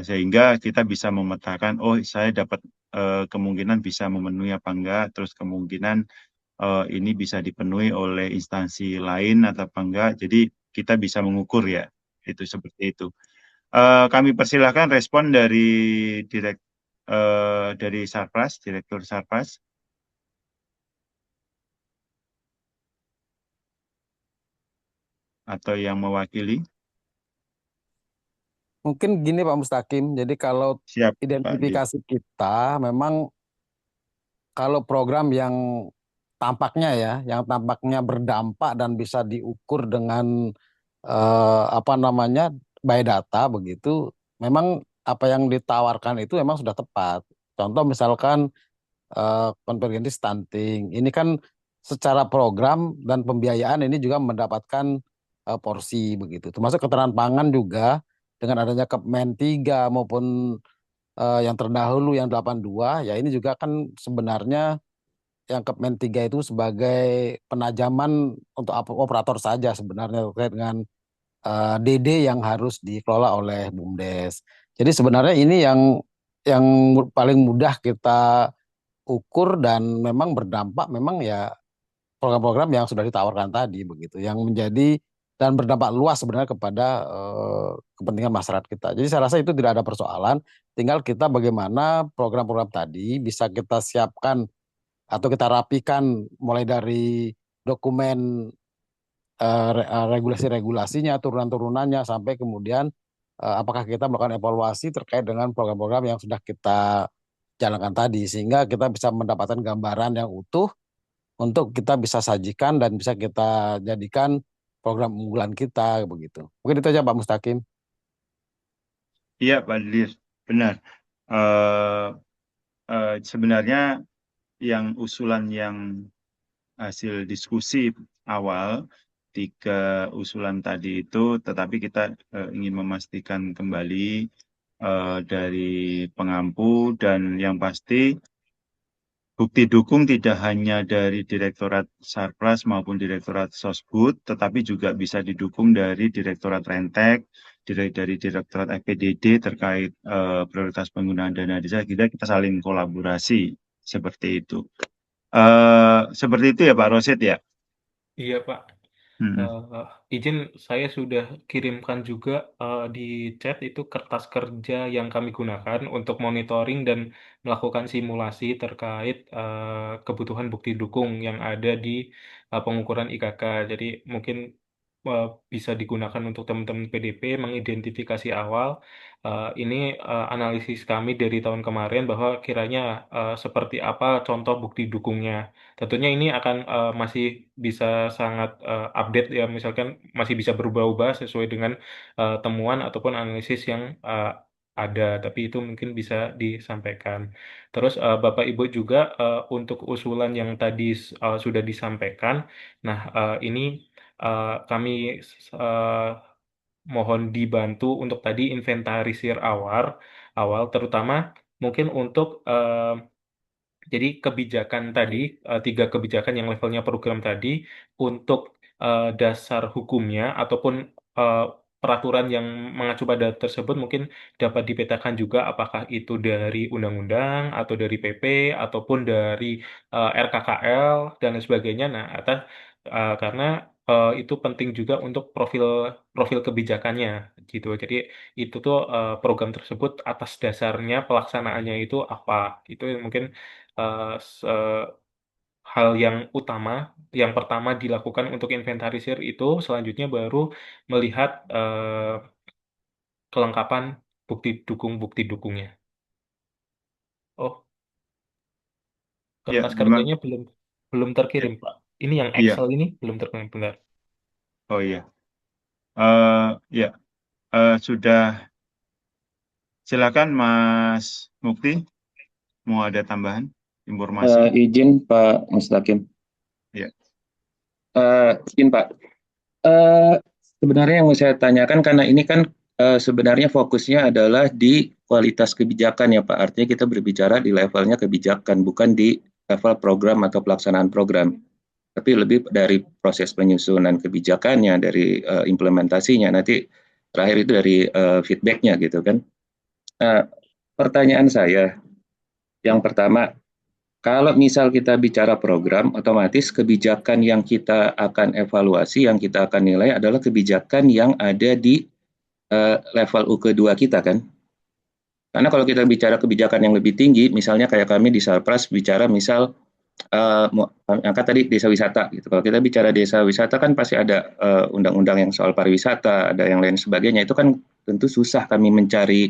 Speaker 2: sehingga kita bisa memetakan oh saya dapat kemungkinan bisa memenuhi apa enggak, terus kemungkinan ini bisa dipenuhi oleh instansi lain atau apa enggak. Jadi kita bisa mengukur ya, itu seperti itu. Kami persilahkan respon dari Sarpras, Direktur Sarpras. Atau yang mewakili.
Speaker 4: Mungkin gini Pak Mustaqim, jadi kalau
Speaker 2: Siap, Pak Dir.
Speaker 4: identifikasi kita memang kalau program yang tampaknya berdampak dan bisa diukur dengan apa namanya by data begitu, memang apa yang ditawarkan itu memang sudah tepat. Contoh misalkan konvergensi stunting. Ini kan secara program dan pembiayaan ini juga mendapatkan porsi begitu. Termasuk ketahanan pangan juga dengan adanya Kepmen 3 maupun yang terdahulu yang 82, ya ini juga kan sebenarnya yang Kepmen 3 itu sebagai penajaman untuk operator saja sebenarnya terkait dengan DD yang harus dikelola oleh BUMDes. Jadi sebenarnya ini yang paling mudah kita ukur dan memang berdampak memang ya program-program yang sudah ditawarkan tadi begitu yang menjadi dan berdampak luas sebenarnya kepada kepentingan masyarakat kita. Jadi saya rasa itu tidak ada persoalan, tinggal kita bagaimana program-program tadi bisa kita siapkan atau kita rapikan mulai dari dokumen regulasi-regulasinya, turunan-turunannya sampai kemudian apakah kita melakukan evaluasi terkait dengan program-program yang sudah kita jalankan tadi sehingga kita bisa mendapatkan gambaran yang utuh untuk kita bisa sajikan dan bisa kita jadikan program unggulan kita begitu. Mungkin itu aja Pak Mustaqim.
Speaker 2: Iya, Pak Dilis, benar. Eh, Sebenarnya yang usulan yang hasil diskusi awal, 3 usulan tadi itu, tetapi kita ingin memastikan kembali dari pengampu dan yang pasti bukti dukung tidak hanya dari Direktorat Sarpras maupun Direktorat Sosbud, tetapi juga bisa didukung dari Direktorat Rentek, dari Direktorat FPDD terkait prioritas penggunaan dana desa. Kita saling kolaborasi seperti itu. Seperti itu ya Pak Rosid ya.
Speaker 3: Iya, Pak.
Speaker 2: Hmm.
Speaker 3: Izin saya sudah kirimkan juga di chat itu kertas kerja yang kami gunakan untuk monitoring dan melakukan simulasi terkait kebutuhan bukti dukung yang ada di pengukuran IKK. Jadi mungkin bisa digunakan untuk teman-teman PDP mengidentifikasi awal. Ini analisis kami dari tahun kemarin bahwa kiranya seperti apa contoh bukti dukungnya. Tentunya ini akan masih bisa sangat update ya, misalkan masih bisa berubah-ubah sesuai dengan temuan ataupun analisis yang ada, tapi itu mungkin bisa disampaikan. Terus Bapak Ibu juga untuk usulan yang tadi sudah disampaikan, nah ini kami eh, mohon dibantu untuk tadi inventarisir awal terutama mungkin untuk jadi kebijakan tadi, 3 kebijakan yang levelnya program tadi, untuk dasar hukumnya ataupun eh, peraturan yang mengacu pada tersebut mungkin dapat dipetakan juga apakah itu dari undang-undang atau dari PP ataupun dari RKKL dan lain sebagainya. Nah, karena itu penting juga untuk profil profil kebijakannya gitu. Jadi itu tuh program tersebut atas dasarnya pelaksanaannya itu apa? Itu yang mungkin eh, hal yang utama, yang pertama dilakukan untuk inventarisir itu, selanjutnya baru melihat kelengkapan bukti dukungnya. Oh,
Speaker 2: Ya,
Speaker 3: kertas
Speaker 2: memang.
Speaker 3: kerjanya belum
Speaker 2: Ya,
Speaker 3: terkirim, Pak. Ini yang
Speaker 2: iya.
Speaker 3: Excel ini belum terkirim, benar.
Speaker 2: Oh iya. Ya, sudah. Silakan Mas Mukti, mau ada tambahan informasi?
Speaker 8: Izin Pak Mustaqim.
Speaker 2: Ya.
Speaker 8: Izin Pak. Eh, Sebenarnya yang mau saya tanyakan karena ini kan sebenarnya fokusnya adalah di kualitas kebijakan ya Pak. Artinya kita berbicara di levelnya kebijakan, bukan di level program atau pelaksanaan program. Tapi lebih dari proses penyusunan kebijakannya, dari implementasinya. Nanti terakhir itu dari feedbacknya gitu kan. Pertanyaan saya, yang pertama, kalau misal kita bicara program, otomatis kebijakan yang kita akan evaluasi, yang kita akan nilai adalah kebijakan yang ada di level UK2 kita kan. Karena kalau kita bicara kebijakan yang lebih tinggi, misalnya kayak kami di Salpras bicara misal angkat tadi desa wisata gitu. Kalau kita bicara desa wisata kan pasti ada undang-undang yang soal pariwisata, ada yang lain sebagainya. Itu kan tentu susah kami mencari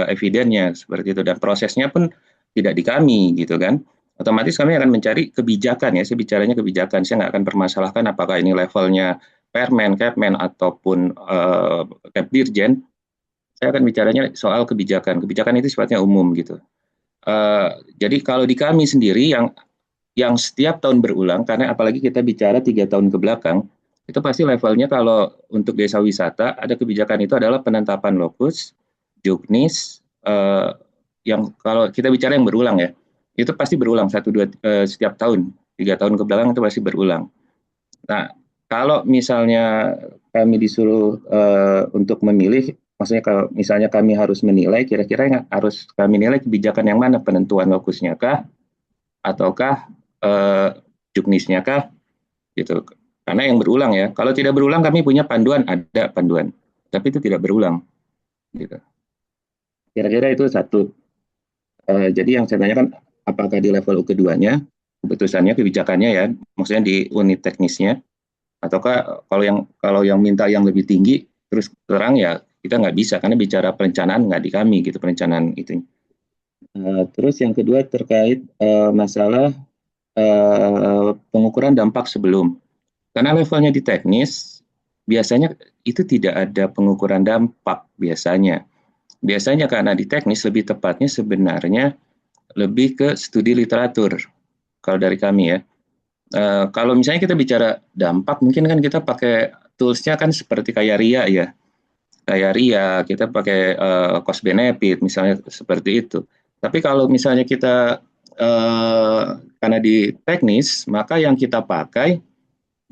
Speaker 8: evidennya seperti itu, dan prosesnya pun tidak di kami gitu kan. Otomatis kami akan mencari kebijakan ya, saya bicaranya kebijakan, saya nggak akan permasalahkan apakah ini levelnya Permen, Kepmen ataupun Kepdirjen, saya akan bicaranya soal kebijakan. Kebijakan itu sifatnya umum gitu. Jadi kalau di kami sendiri yang setiap tahun berulang, karena apalagi kita bicara 3 tahun ke belakang, itu pasti levelnya kalau untuk desa wisata ada kebijakan itu adalah penetapan lokus, juknis, yang kalau kita bicara yang berulang ya, itu pasti berulang setiap tahun, 3 tahun ke belakang itu pasti berulang. Nah, kalau misalnya kami disuruh untuk memilih, maksudnya kalau misalnya kami harus menilai, kira-kira yang harus kami nilai kebijakan yang mana, penentuan lokusnya kah, ataukah juknisnya kah, gitu. Karena yang berulang ya. Kalau tidak berulang kami punya panduan, ada panduan, tapi itu tidak berulang, gitu. Kira-kira itu satu. Jadi yang saya tanyakan, apakah di level U keduanya, keputusannya, kebijakannya ya, maksudnya di unit teknisnya, ataukah kalau yang minta yang lebih tinggi, terus terang ya kita nggak bisa, karena bicara perencanaan nggak di kami gitu, perencanaan itu. Terus yang kedua terkait masalah pengukuran dampak sebelum. Karena levelnya di teknis, biasanya itu tidak ada pengukuran dampak biasanya. Biasanya karena di teknis lebih tepatnya sebenarnya lebih ke studi literatur kalau dari kami ya. Kalau misalnya kita bicara dampak, mungkin kan kita pakai toolsnya kan seperti kayak RIA ya. Kayak RIA, kita pakai cost benefit misalnya seperti itu. Tapi kalau misalnya kita karena di teknis, maka yang kita pakai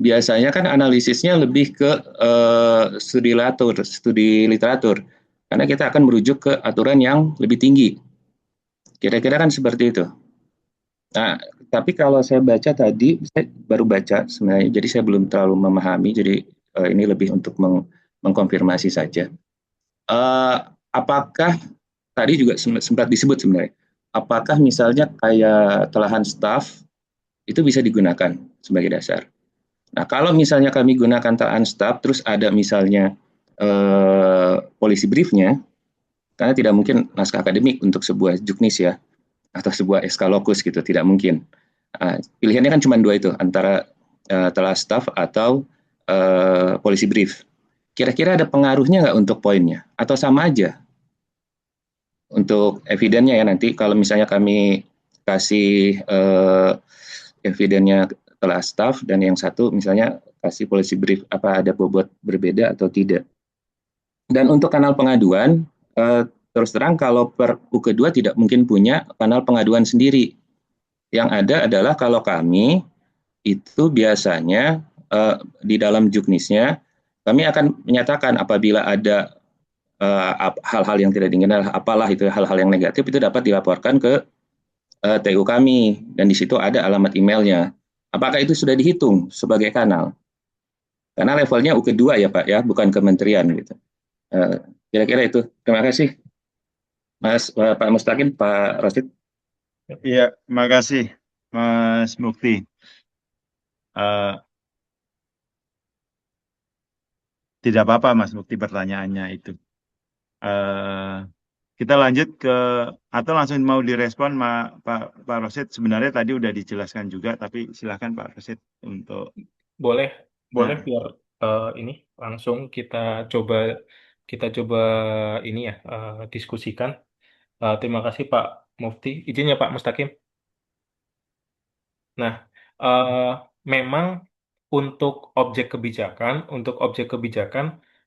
Speaker 8: biasanya kan analisisnya lebih ke studi literatur. Karena kita akan merujuk ke aturan yang lebih tinggi. Kira-kira kan seperti itu. Nah, tapi kalau saya baca tadi, saya baru baca sebenarnya, jadi saya belum terlalu memahami, jadi ini lebih untuk mengkonfirmasi saja. Apakah tadi juga sempat disebut sebenarnya, apakah misalnya kayak telahan staff itu bisa digunakan sebagai dasar? Nah, kalau misalnya kami gunakan telahan staff, terus ada misalnya policy briefnya, karena tidak mungkin naskah akademik untuk sebuah juknis ya, atau sebuah SK lokus gitu, tidak mungkin. Pilihannya kan cuma dua itu, antara telah staff atau policy brief. Kira-kira ada pengaruhnya nggak untuk poinnya? Atau sama aja untuk evidennya ya nanti kalau misalnya kami kasih evidennya telah staff dan yang satu misalnya kasih policy brief, apa ada bobot berbeda atau tidak. Dan untuk kanal pengaduan, terus terang kalau per U kedua tidak mungkin punya kanal pengaduan sendiri. Yang ada adalah kalau kami itu biasanya di dalam juknisnya kami akan menyatakan apabila ada hal-hal yang tidak diinginkan, apalah itu hal-hal yang negatif itu dapat dilaporkan ke TU kami dan di situ ada alamat emailnya. Apakah itu sudah dihitung sebagai kanal? Karena levelnya U kedua ya Pak ya, bukan kementerian gitu. Kira-kira itu. Terima kasih Pak Mustaqim, Pak Rosid.
Speaker 2: Iya, makasih Mas Mukti. Tidak apa-apa Mas Mukti pertanyaannya itu. Kita lanjut ke atau langsung mau direspon Pak Rosid. Sebenarnya tadi udah dijelaskan juga, tapi silakan Pak Rosid untuk
Speaker 3: Boleh, boleh
Speaker 2: Nah,
Speaker 3: biar ini langsung kita coba ini ya diskusikan. Terima kasih Pak Mufti. Izinnya Pak Mustaqim. Nah, eh, memang untuk objek kebijakan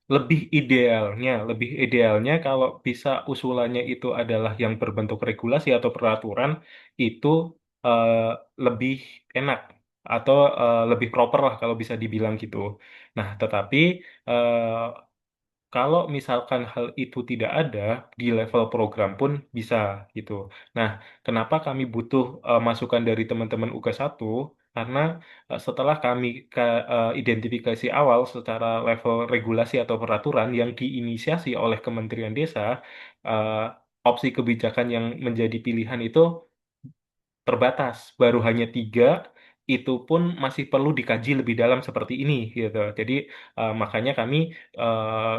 Speaker 3: lebih idealnya kalau bisa usulannya itu adalah yang berbentuk regulasi atau peraturan itu eh, lebih enak atau lebih proper lah kalau bisa dibilang gitu. Nah, tetapi eh, kalau misalkan hal itu tidak ada di level program pun bisa gitu. Nah, kenapa kami butuh masukan dari teman-teman UK1? Karena setelah kami identifikasi awal secara level regulasi atau peraturan yang diinisiasi oleh Kementerian Desa, eh, opsi kebijakan yang menjadi pilihan itu terbatas, baru hanya 3, itu pun masih perlu dikaji lebih dalam seperti ini gitu. Jadi makanya kami eh,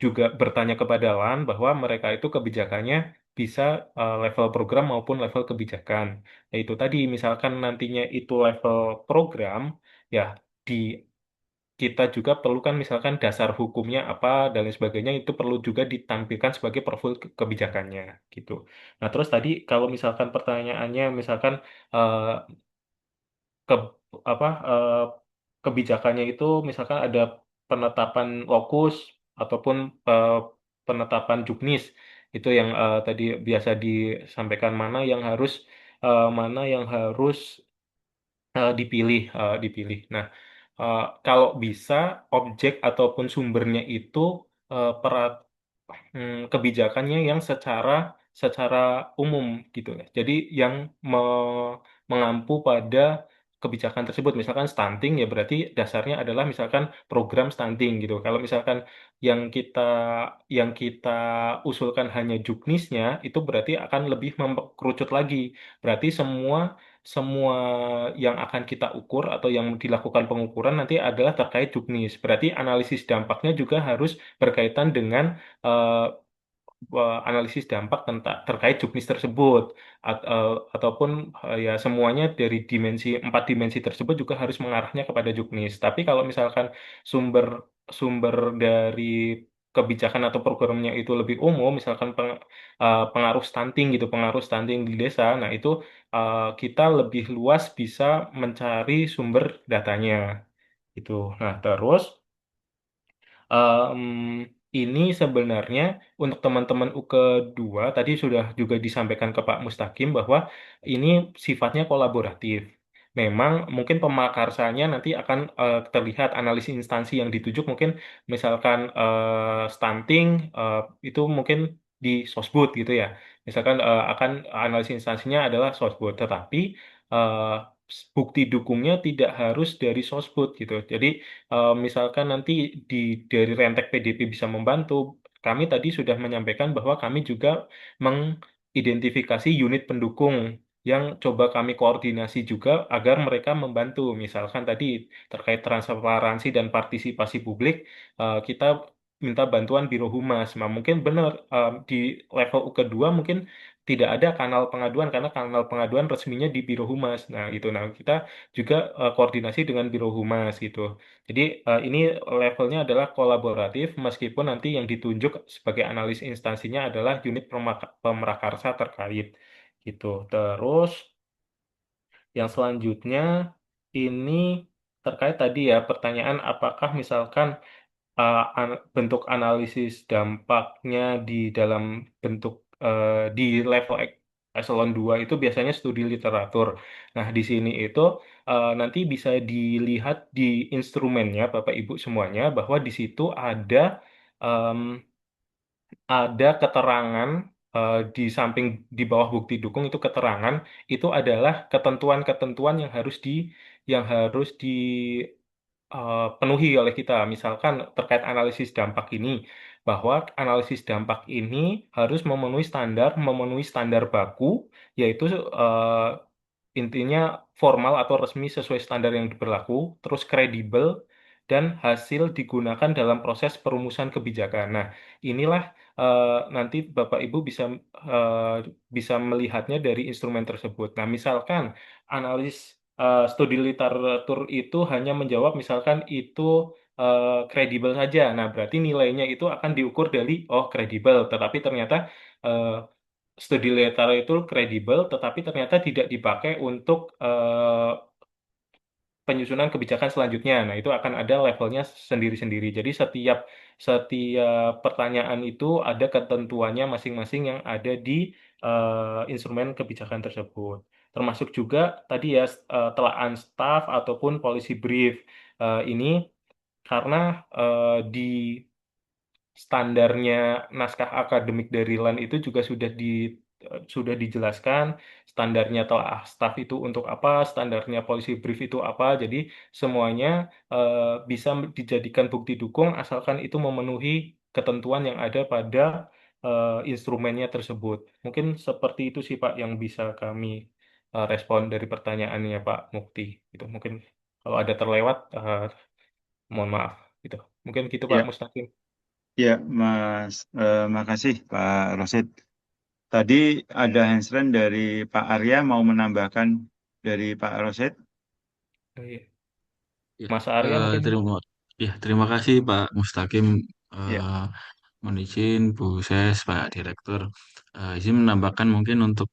Speaker 3: juga bertanya kepada LAN bahwa mereka itu kebijakannya bisa level program maupun level kebijakan. Yaitu tadi misalkan nantinya itu level program, ya di kita juga perlu kan misalkan dasar hukumnya apa dan lain sebagainya itu perlu juga ditampilkan sebagai profil kebijakannya gitu. Nah, terus tadi kalau misalkan pertanyaannya misalkan eh, ke apa kebijakannya itu misalkan ada penetapan lokus ataupun eh, penetapan juknis itu yang tadi biasa disampaikan mana yang harus dipilih. Nah, kalau bisa objek ataupun sumbernya itu kebijakannya yang secara umum gitu ya. Jadi yang mengampu pada kebijakan tersebut. Misalkan stunting ya berarti dasarnya adalah misalkan program stunting gitu. Kalau misalkan yang kita yang kita usulkan hanya juknisnya itu berarti akan lebih memkerucut lagi. Berarti semua semua yang akan kita ukur atau yang dilakukan pengukuran nanti adalah terkait juknis. Berarti analisis dampaknya juga harus berkaitan dengan eh, analisis dampak terkait juknis tersebut ataupun ya semuanya dari empat dimensi tersebut juga harus mengarahnya kepada juknis. Tapi kalau misalkan sumber sumber dari kebijakan atau programnya itu lebih umum, misalkan pengaruh stunting gitu, pengaruh stunting di desa, nah itu kita lebih luas bisa mencari sumber datanya gitu. Nah, terus Em, ini sebenarnya untuk teman-teman UK2 tadi sudah juga disampaikan ke Pak Mustaqim bahwa ini sifatnya kolaboratif. Memang mungkin pemakarsanya nanti akan terlihat analisis instansi yang dituju mungkin misalkan stunting itu mungkin di Sosbud gitu ya. Misalkan akan analisis instansinya adalah Sosbud, tetapi eh, bukti dukungnya tidak harus dari Sosbud gitu. Jadi misalkan nanti di dari Rentek PDP bisa membantu, kami tadi sudah menyampaikan bahwa kami juga mengidentifikasi unit pendukung yang coba kami koordinasi juga agar mereka membantu. Misalkan tadi terkait transparansi dan partisipasi publik, kita minta bantuan Biro Humas. Nah, mungkin benar di level kedua mungkin tidak ada kanal pengaduan karena kanal pengaduan resminya di Biro Humas. Nah, itu. Nah, kita juga koordinasi dengan Biro Humas gitu. Jadi ini levelnya adalah kolaboratif meskipun nanti yang ditunjuk sebagai analis instansinya adalah unit pemrakarsa terkait gitu. Terus yang selanjutnya ini terkait tadi ya pertanyaan apakah misalkan bentuk analisis dampaknya di dalam bentuk di level eselon 2 itu biasanya studi literatur. Nah, di sini itu nanti bisa dilihat di instrumennya Bapak Ibu semuanya bahwa di situ em, ada keterangan di samping di bawah bukti dukung itu keterangan itu adalah ketentuan-ketentuan yang harus di penuhi oleh kita. Misalkan terkait analisis dampak ini, bahwa analisis dampak ini harus memenuhi standar baku, yaitu intinya formal atau resmi sesuai standar yang berlaku, terus kredibel, dan hasil digunakan dalam proses perumusan kebijakan. Nah, inilah nanti Bapak Ibu eh, bisa melihatnya dari instrumen tersebut. Nah, misalkan analis studi literatur itu hanya menjawab misalkan itu kredibel saja. Nah, berarti nilainya itu akan diukur dari oh kredibel, tetapi ternyata eh, studi literatur itu kredibel, tetapi ternyata tidak dipakai untuk penyusunan kebijakan selanjutnya. Nah, itu akan ada levelnya sendiri-sendiri. Jadi setiap setiap pertanyaan itu ada ketentuannya masing-masing yang ada di instrumen kebijakan tersebut. Termasuk juga tadi ya telaan staff ataupun policy brief. Ini karena di standarnya naskah akademik dari LAN itu juga sudah dijelaskan standarnya telah staf itu untuk apa, standarnya policy brief itu apa. Jadi semuanya bisa dijadikan bukti dukung asalkan itu memenuhi ketentuan yang ada pada instrumennya tersebut. Mungkin seperti itu sih Pak yang bisa kami respon dari pertanyaannya Pak Mukti. Itu mungkin kalau ada terlewat mohon maaf gitu. Mungkin gitu Pak
Speaker 2: Ya,
Speaker 3: Mustaqim.
Speaker 2: ya, makasih Pak Rosid. Tadi ada hands-raise dari Pak Arya mau menambahkan dari Pak Rosid.
Speaker 3: Oh, iya.
Speaker 4: Ya,
Speaker 3: Mas Arya mungkin.
Speaker 4: terima
Speaker 9: Ya, terima kasih Pak Mustaqim.
Speaker 2: Ya,
Speaker 9: Eh, Mohon izin Bu Ses, Pak Direktur. Izin menambahkan mungkin untuk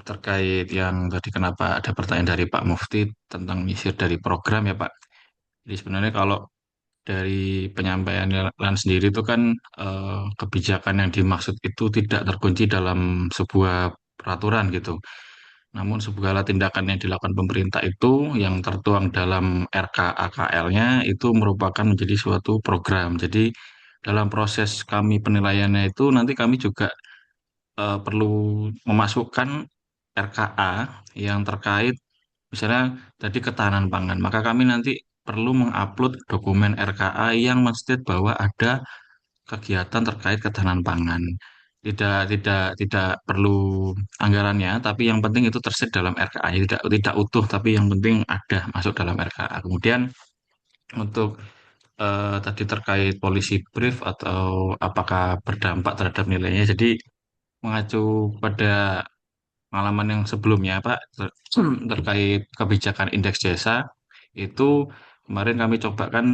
Speaker 9: terkait yang tadi kenapa ada pertanyaan dari Pak Mufti tentang nyisir dari program ya Pak. Jadi sebenarnya kalau dari penyampaian Lan sendiri itu kan kebijakan yang dimaksud itu tidak terkunci dalam sebuah peraturan gitu. Namun segala tindakan yang dilakukan pemerintah itu yang tertuang dalam RKAKL-nya itu merupakan menjadi suatu program. Jadi dalam proses kami penilaiannya itu nanti kami juga perlu memasukkan RKA yang terkait misalnya tadi ketahanan pangan. Maka kami nanti perlu mengupload dokumen RKA yang menstate bahwa ada kegiatan terkait ketahanan pangan. Tidak perlu anggarannya, tapi yang penting itu terset dalam RKA. Tidak utuh, tapi yang penting ada masuk dalam RKA. Kemudian untuk tadi terkait policy brief atau apakah berdampak terhadap nilainya. Jadi mengacu pada pengalaman yang sebelumnya, Pak, terkait kebijakan indeks desa itu kemarin kami coba kan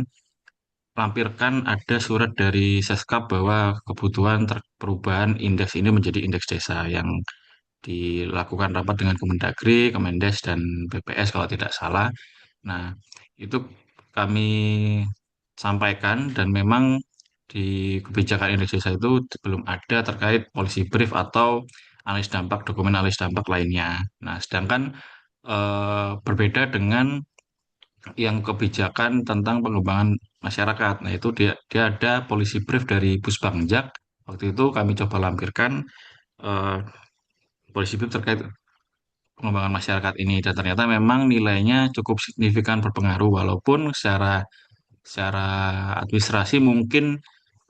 Speaker 9: lampirkan ada surat dari Seskap bahwa kebutuhan perubahan indeks ini menjadi indeks desa yang dilakukan rapat dengan Kemendagri, Kemendes, dan BPS kalau tidak salah. Nah, itu kami sampaikan dan memang di kebijakan indeks desa itu belum ada terkait policy brief atau analis dampak, dokumen analis dampak lainnya. Nah, sedangkan berbeda dengan yang kebijakan tentang pengembangan masyarakat. Nah, itu dia ada policy brief dari Pusbangjak. Waktu itu kami coba lampirkan eh, policy brief terkait pengembangan masyarakat ini dan ternyata memang nilainya cukup signifikan berpengaruh walaupun secara administrasi mungkin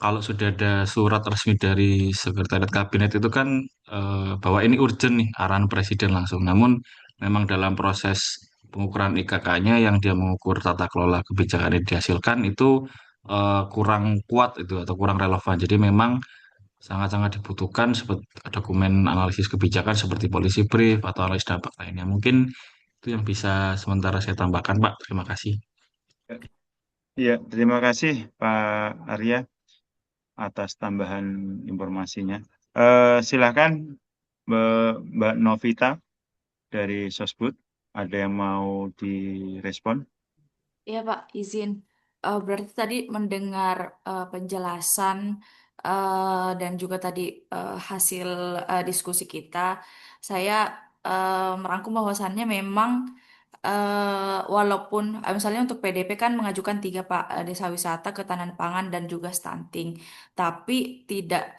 Speaker 9: kalau sudah ada surat resmi dari Sekretariat Kabinet itu kan bahwa ini urgent nih arahan Presiden langsung. Namun memang dalam proses pengukuran IKK-nya yang dia mengukur tata kelola kebijakan yang dihasilkan itu kurang kuat itu atau kurang relevan. Jadi memang sangat-sangat dibutuhkan seperti dokumen analisis kebijakan seperti policy brief atau analis dampak lainnya. Mungkin itu yang bisa sementara saya tambahkan, Pak. Terima kasih.
Speaker 2: ya, terima kasih Pak Arya atas tambahan informasinya. Silakan Mbak Novita dari Sosbud, ada yang mau direspon?
Speaker 6: Iya Pak, izin. Berarti tadi mendengar penjelasan dan juga tadi hasil diskusi kita, saya merangkum bahwasannya memang walaupun misalnya untuk PDP kan mengajukan tiga Pak, desa wisata, ketahanan pangan dan juga stunting, tapi tidak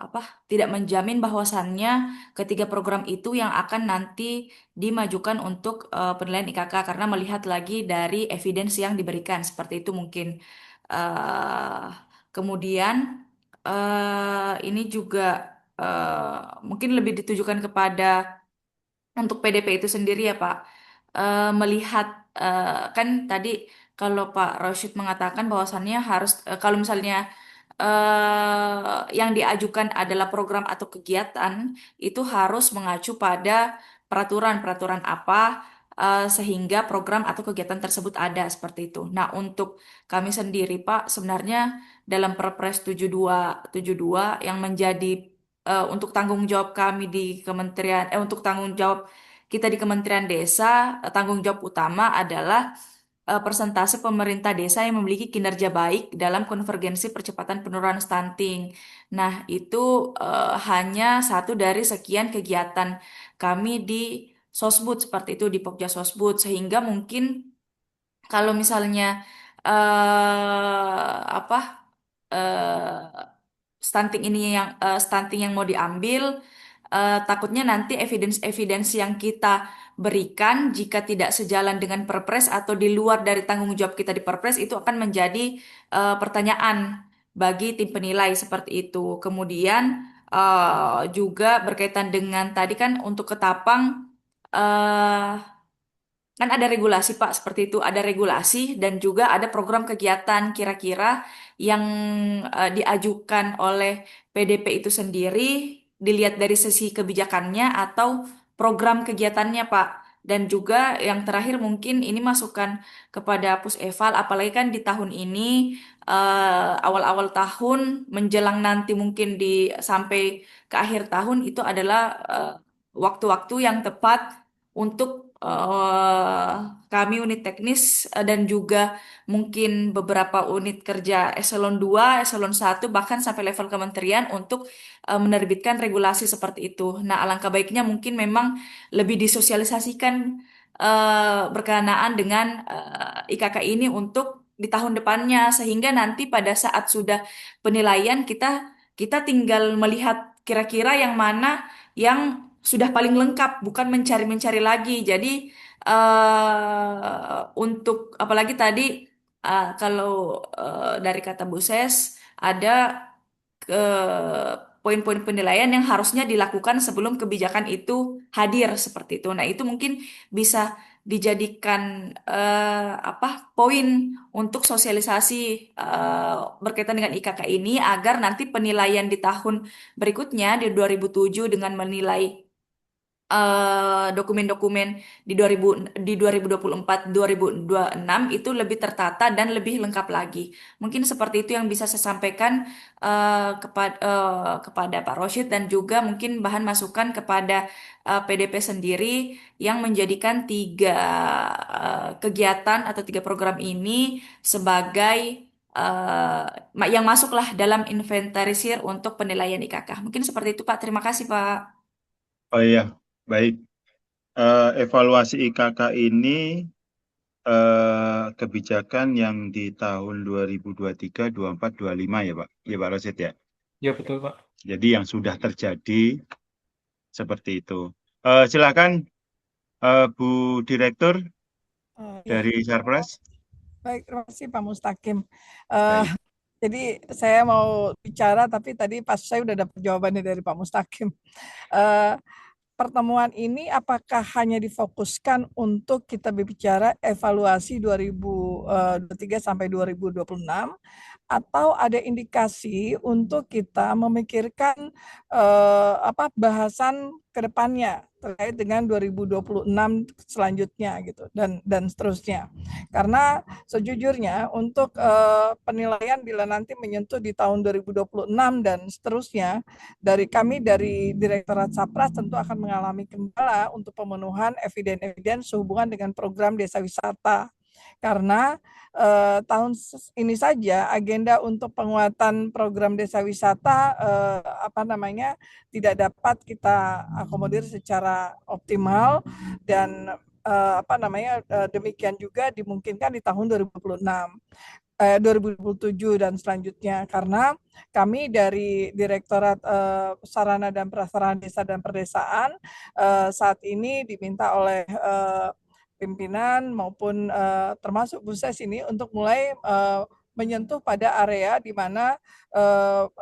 Speaker 6: apa tidak menjamin bahwasannya ketiga program itu yang akan nanti dimajukan untuk penilaian IKK karena melihat lagi dari evidence yang diberikan seperti itu mungkin. Eh, Kemudian ini juga mungkin lebih ditujukan kepada untuk PDP itu sendiri ya Pak. Melihat kan tadi kalau Pak Roshid mengatakan bahwasannya harus kalau misalnya yang diajukan adalah program atau kegiatan itu harus mengacu pada peraturan-peraturan apa sehingga program atau kegiatan tersebut ada seperti itu. Nah, untuk kami sendiri Pak, sebenarnya dalam Perpres 7272 yang menjadi untuk tanggung jawab kami di Kementerian untuk tanggung jawab kita di Kementerian Desa, tanggung jawab utama adalah persentase pemerintah desa yang memiliki kinerja baik dalam konvergensi percepatan penurunan stunting. Nah, itu hanya satu dari sekian kegiatan kami di Sosbud seperti itu di Pokja Sosbud sehingga mungkin kalau misalnya apa stunting yang mau diambil takutnya nanti evidence-evidence yang kita berikan jika tidak sejalan dengan Perpres atau di luar dari tanggung jawab kita di Perpres itu akan menjadi pertanyaan bagi tim penilai seperti itu. Kemudian juga berkaitan dengan tadi kan untuk Ketapang eh, kan ada regulasi Pak, seperti itu. Ada regulasi dan juga ada program kegiatan kira-kira yang diajukan oleh PDP itu sendiri, dilihat dari sisi kebijakannya atau program kegiatannya Pak. Dan juga yang terakhir mungkin ini masukan kepada Puseval, apalagi kan di tahun ini awal-awal tahun menjelang nanti mungkin di sampai ke akhir tahun itu adalah waktu-waktu yang tepat untuk kami unit teknis dan juga mungkin beberapa unit kerja eselon 2, eselon 1 bahkan sampai level kementerian untuk menerbitkan regulasi seperti itu. Nah, alangkah baiknya mungkin memang lebih disosialisasikan berkenaan dengan IKK ini untuk di tahun depannya sehingga nanti pada saat sudah penilaian kita kita tinggal melihat kira-kira yang mana yang sudah paling lengkap bukan mencari-mencari lagi. Jadi untuk apalagi tadi kalau dari kata Bu Ses ada ke poin-poin penilaian yang harusnya dilakukan sebelum kebijakan itu hadir seperti itu. Nah, itu mungkin bisa dijadikan poin untuk sosialisasi berkaitan dengan IKK ini agar nanti penilaian di tahun berikutnya di 2007 dengan menilai dokumen-dokumen di 2024 2026 itu lebih tertata dan lebih lengkap lagi. Mungkin seperti itu yang bisa saya sampaikan kepada Pak Rosyid dan juga mungkin bahan masukan kepada PDP sendiri yang menjadikan tiga kegiatan atau tiga program ini sebagai yang masuklah dalam inventarisir untuk penilaian IKK. Mungkin seperti itu Pak. Terima kasih Pak.
Speaker 2: Oh iya, baik. Evaluasi IKK ini kebijakan yang di tahun 2023, 24, 25 ya Pak? Ya Pak Rosid ya?
Speaker 3: Ya betul Pak.
Speaker 2: Jadi yang sudah terjadi seperti itu. Silakan Bu Direktur
Speaker 5: Ya.
Speaker 2: dari Sarpras.
Speaker 5: Baik, terima kasih Pak Mustaqim.
Speaker 2: Baik.
Speaker 5: Jadi saya mau bicara, tapi tadi pas saya udah dapat jawabannya dari Pak Mustaqim. Pertemuan ini apakah hanya difokuskan untuk kita berbicara evaluasi 2023 sampai 2026 atau ada indikasi untuk kita memikirkan bahasan ke depannya terkait dengan 2026 selanjutnya gitu dan seterusnya. Karena sejujurnya untuk penilaian bila nanti menyentuh di tahun 2026 dan seterusnya, dari kami dari Direktorat Sapras tentu akan mengalami kendala untuk pemenuhan eviden-eviden sehubungan dengan program desa wisata. Karena tahun ini saja agenda untuk penguatan program desa wisata tidak dapat kita akomodir secara optimal dan demikian juga dimungkinkan di tahun 2027 dan selanjutnya karena kami dari Direktorat Sarana dan Prasarana Desa dan Perdesaan saat ini diminta oleh pimpinan maupun termasuk Bu Ses ini untuk mulai menyentuh pada area di mana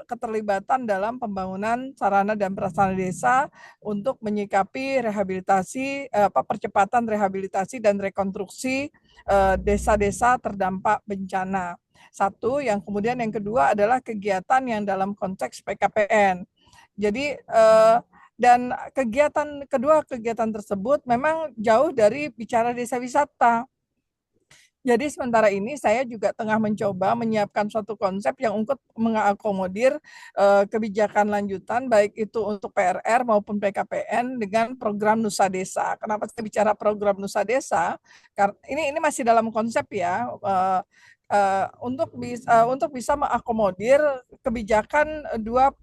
Speaker 5: keterlibatan dalam pembangunan sarana dan prasarana desa untuk menyikapi rehabilitasi, percepatan rehabilitasi dan rekonstruksi desa-desa terdampak bencana. Satu, yang kemudian yang kedua adalah kegiatan yang dalam konteks PKPN. Jadi dan kegiatan tersebut memang jauh dari bicara desa wisata. Jadi sementara ini saya juga tengah mencoba menyiapkan suatu konsep yang untuk mengakomodir kebijakan lanjutan baik itu untuk PRR maupun PKPN dengan program Nusa Desa. Kenapa saya bicara program Nusa Desa? Karena ini masih dalam konsep ya. Untuk bisa mengakomodir kebijakan dua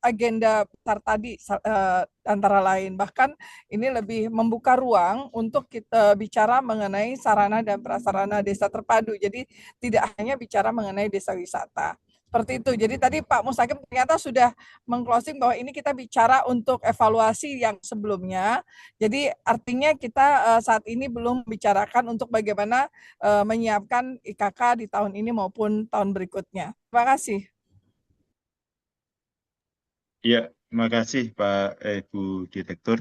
Speaker 5: agenda besar tadi antara lain. Bahkan ini lebih membuka ruang untuk kita bicara mengenai sarana dan prasarana desa terpadu. Jadi tidak hanya bicara mengenai desa wisata. Seperti itu. Jadi tadi Pak Mustaqim ternyata sudah mengclosing bahwa ini kita bicara untuk evaluasi yang sebelumnya. Jadi artinya kita saat ini belum membicarakan untuk bagaimana menyiapkan IKK di tahun ini maupun tahun berikutnya. Terima kasih.
Speaker 2: Ya, terima kasih Pak Bu Direktur.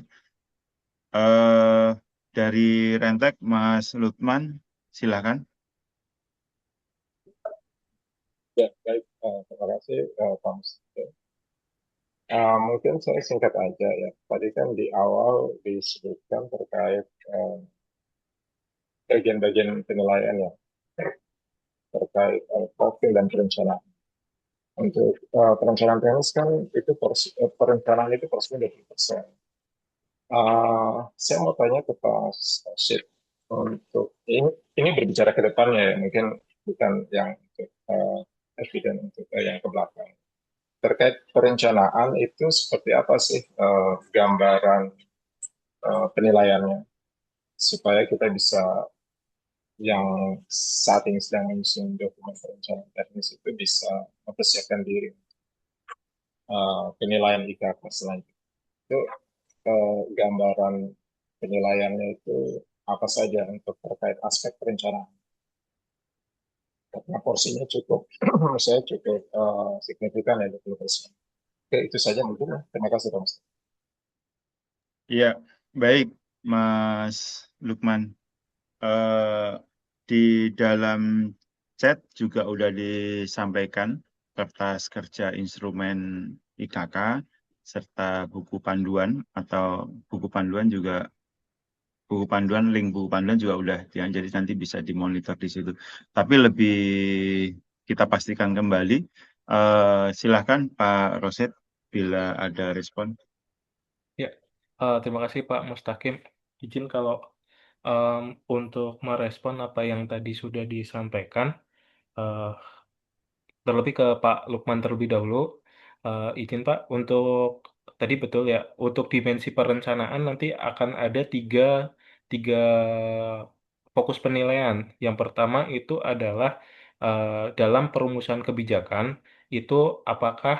Speaker 2: Dari Rentek, Mas Lutman, silakan.
Speaker 10: Ya, baik. Terima kasih, Pak Mustaqim. Mungkin saya singkat aja ya. Tadi kan di awal disebutkan terkait bagian-bagian penilaian ya, terkait profil dan perencanaan. Untuk perencanaan teknis kan itu perencanaan itu porsinya 20%. Saya mau tanya ke Pak Sid untuk ini berbicara ke depannya ya, mungkin bukan yang untuk evident untuk yang ke belakang. Terkait perencanaan itu seperti apa sih gambaran penilaiannya supaya kita bisa yang saat ini sedang menyusun dokumen perencanaan teknis itu bisa mempersiapkan diri penilaian IKK selanjutnya. Itu gambaran penilaiannya itu apa saja untuk terkait aspek perencanaan. Karena porsinya cukup, menurut saya cukup signifikan ya 20%. Oke, itu saja mungkin. Terima kasih, Mas.
Speaker 2: Iya, baik, Mas Lukman. Di dalam chat juga udah disampaikan kertas kerja instrumen IKK serta buku panduan atau buku panduan juga link buku panduan juga udah ya, jadi nanti bisa dimonitor di situ. Tapi lebih kita pastikan kembali. Silahkan Pak Roset bila ada respon.
Speaker 3: Ya, terima kasih Pak Mustaqim. Izin kalau untuk merespon apa yang tadi sudah disampaikan, eh, terlebih ke Pak Lukman terlebih dahulu. Izin Pak, untuk tadi betul ya, untuk dimensi perencanaan nanti akan ada tiga fokus penilaian. Yang pertama itu adalah dalam perumusan kebijakan itu apakah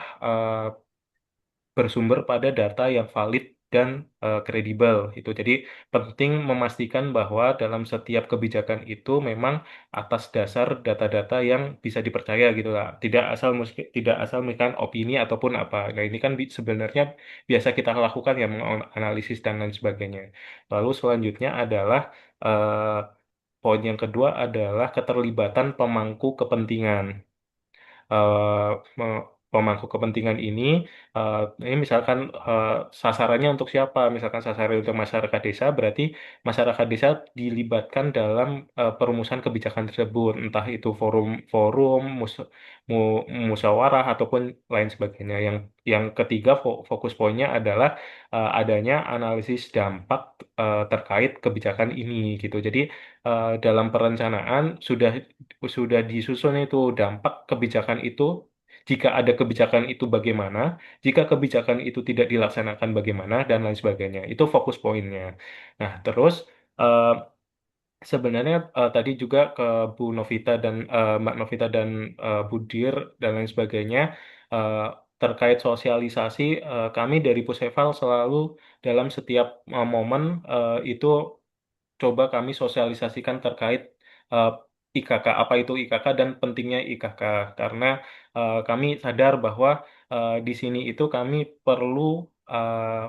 Speaker 3: bersumber pada data yang valid dan kredibel itu. Jadi penting memastikan bahwa dalam setiap kebijakan itu memang atas dasar data-data yang bisa dipercaya gitu lah. Tidak asal memberikan opini ataupun apa. Nah, ini kan sebenarnya biasa kita lakukan ya menganalisis dan lain sebagainya. Lalu selanjutnya adalah eh, poin yang kedua adalah keterlibatan pemangku kepentingan. eh, me- Pemangku kepentingan ini misalkan sasarannya untuk siapa? Misalkan sasarannya untuk masyarakat desa, berarti masyarakat desa dilibatkan dalam perumusan kebijakan tersebut, entah itu forum, musyawarah ataupun lain sebagainya. Yang ketiga fokus poinnya adalah adanya analisis dampak terkait kebijakan ini gitu. Jadi dalam perencanaan sudah disusun itu dampak kebijakan itu. Jika ada kebijakan itu bagaimana, jika kebijakan itu tidak dilaksanakan bagaimana, dan lain sebagainya. Itu fokus poinnya. Nah, terus eh, sebenarnya tadi juga ke Bu Novita dan Mbak Novita dan Bu Dir dan lain sebagainya eh, terkait sosialisasi, kami dari Puseval selalu dalam setiap momen itu coba kami sosialisasikan terkait eh, IKK, apa itu IKK dan pentingnya IKK, karena kami sadar bahwa di sini itu kami perlu eh,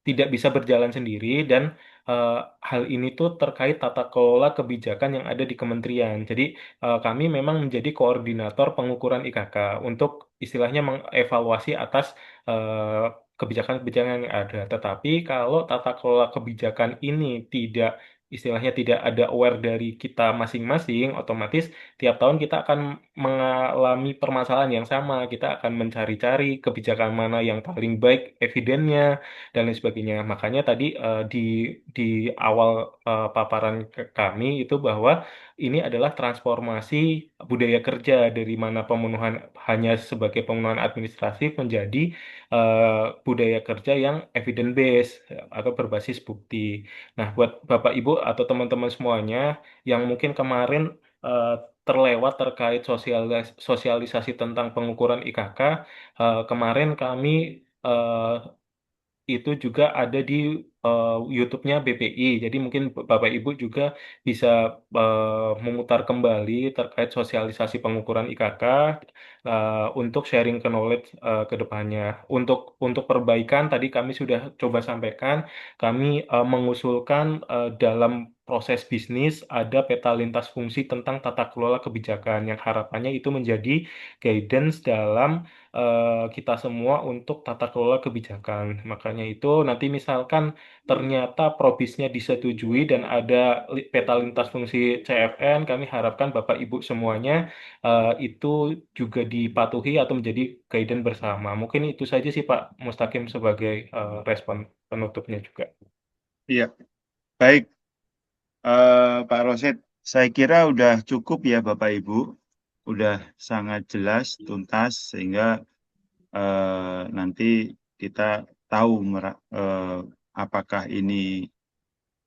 Speaker 3: tidak bisa berjalan sendiri dan eh, hal ini tuh terkait tata kelola kebijakan yang ada di kementerian. Jadi kami memang menjadi koordinator pengukuran IKK untuk istilahnya mengevaluasi atas eh, kebijakan-kebijakan yang ada. Tetapi kalau tata kelola kebijakan ini istilahnya tidak ada aware dari kita masing-masing, otomatis tiap tahun kita akan mengalami permasalahan yang sama. Kita akan mencari-cari kebijakan mana yang paling baik evidennya dan lain sebagainya. Makanya tadi di awal paparan kami itu bahwa ini adalah transformasi budaya kerja dari mana pemenuhan hanya sebagai pemenuhan administratif menjadi budaya kerja yang evidence based atau berbasis bukti. Nah, buat Bapak Ibu atau teman-teman semuanya yang mungkin kemarin eh, terlewat terkait sosialisasi tentang pengukuran IKK, kemarin kami eh, itu juga ada di YouTube-nya BPI. Jadi mungkin Bapak Ibu juga bisa memutar kembali terkait sosialisasi pengukuran IKK untuk sharing ke knowledge ke depannya. Untuk perbaikan tadi kami sudah coba sampaikan, kami mengusulkan dalam proses bisnis, ada peta lintas fungsi tentang tata kelola kebijakan yang harapannya itu menjadi guidance dalam kita semua untuk tata kelola kebijakan. Makanya itu nanti misalkan ternyata probisnya disetujui dan ada peta lintas fungsi CFN, kami harapkan Bapak Ibu semuanya itu juga dipatuhi atau menjadi guidance bersama. Mungkin itu saja sih Pak Mustaqim sebagai respon penutupnya juga.
Speaker 2: Iya, baik Pak Rosid, saya kira udah cukup ya Bapak Ibu, udah sangat jelas, tuntas, sehingga nanti kita tahu apakah ini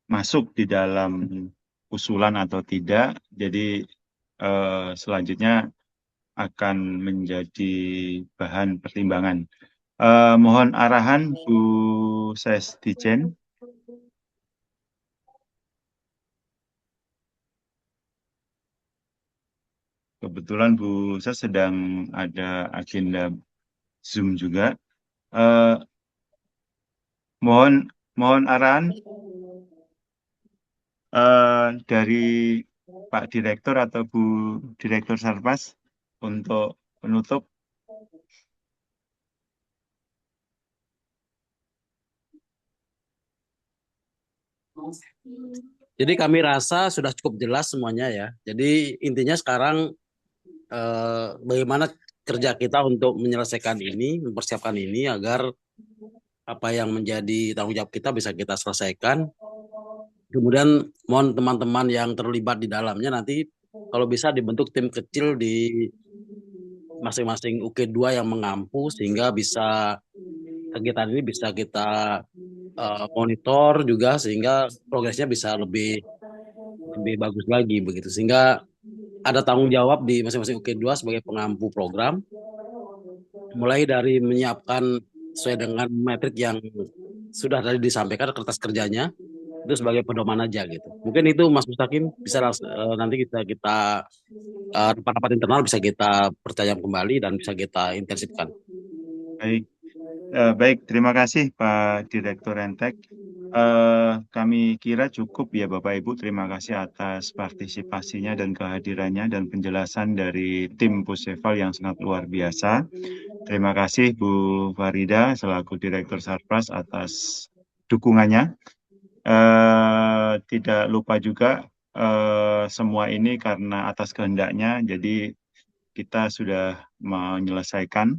Speaker 2: masuk di dalam usulan atau tidak. Jadi selanjutnya akan menjadi bahan pertimbangan. Mohon arahan Bu Sestijen. Kebetulan Bu Ses sedang ada agenda Zoom juga. Mohon arahan dari Pak Direktur atau Bu Direktur Sarpas untuk penutup.
Speaker 4: Jadi kami rasa sudah cukup jelas semuanya ya. Jadi intinya sekarang bagaimana kerja kita untuk menyelesaikan ini, mempersiapkan ini agar apa yang menjadi tanggung jawab kita bisa kita selesaikan. Kemudian mohon teman-teman yang terlibat di dalamnya nanti kalau bisa dibentuk tim kecil di masing-masing UK2 yang mengampu sehingga bisa kegiatan ini bisa kita monitor juga sehingga progresnya bisa lebih bagus lagi begitu sehingga ada tanggung jawab di masing-masing UK2 sebagai pengampu program mulai dari menyiapkan sesuai dengan metrik yang sudah tadi disampaikan kertas kerjanya itu sebagai pedoman aja gitu. Mungkin itu Mas Mustaqim bisa nanti kita rapat-rapat internal bisa kita pertajam kembali dan bisa kita intensifkan.
Speaker 2: Baik, terima kasih Pak Direktur Rentek. Kami kira cukup ya Bapak Ibu. Terima kasih atas partisipasinya dan kehadirannya dan penjelasan dari tim Puseval yang sangat luar biasa. Terima kasih Bu Farida selaku Direktur Sarpras atas dukungannya. Tidak lupa juga semua ini karena atas kehendaknya. Jadi kita sudah menyelesaikan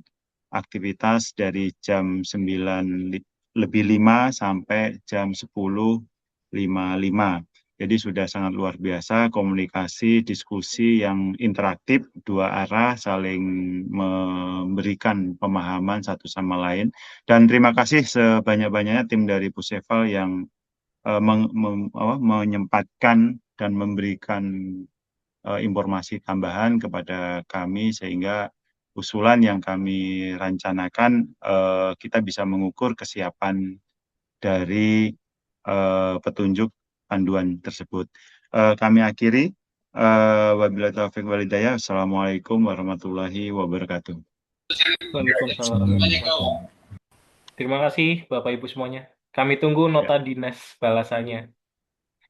Speaker 2: aktivitas dari jam 9:05 sampai jam 10:55. Jadi sudah sangat luar biasa komunikasi, diskusi yang interaktif, dua arah, saling memberikan pemahaman satu sama lain. Dan terima kasih sebanyak-banyaknya tim dari Puseval yang menyempatkan dan memberikan informasi tambahan kepada kami sehingga usulan yang kami rencanakan kita bisa mengukur kesiapan dari petunjuk panduan tersebut. Kami akhiri. Wabillahi taufiq wal hidayah. Assalamualaikum warahmatullahi wabarakatuh.
Speaker 3: Waalaikumsalam warahmatullahi wabarakatuh. Terima kasih Bapak Ibu semuanya. Kami tunggu nota dinas balasannya.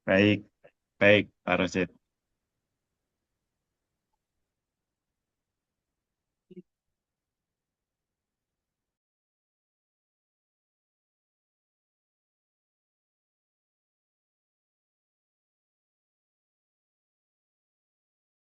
Speaker 2: Baik, baik Pak Rosid.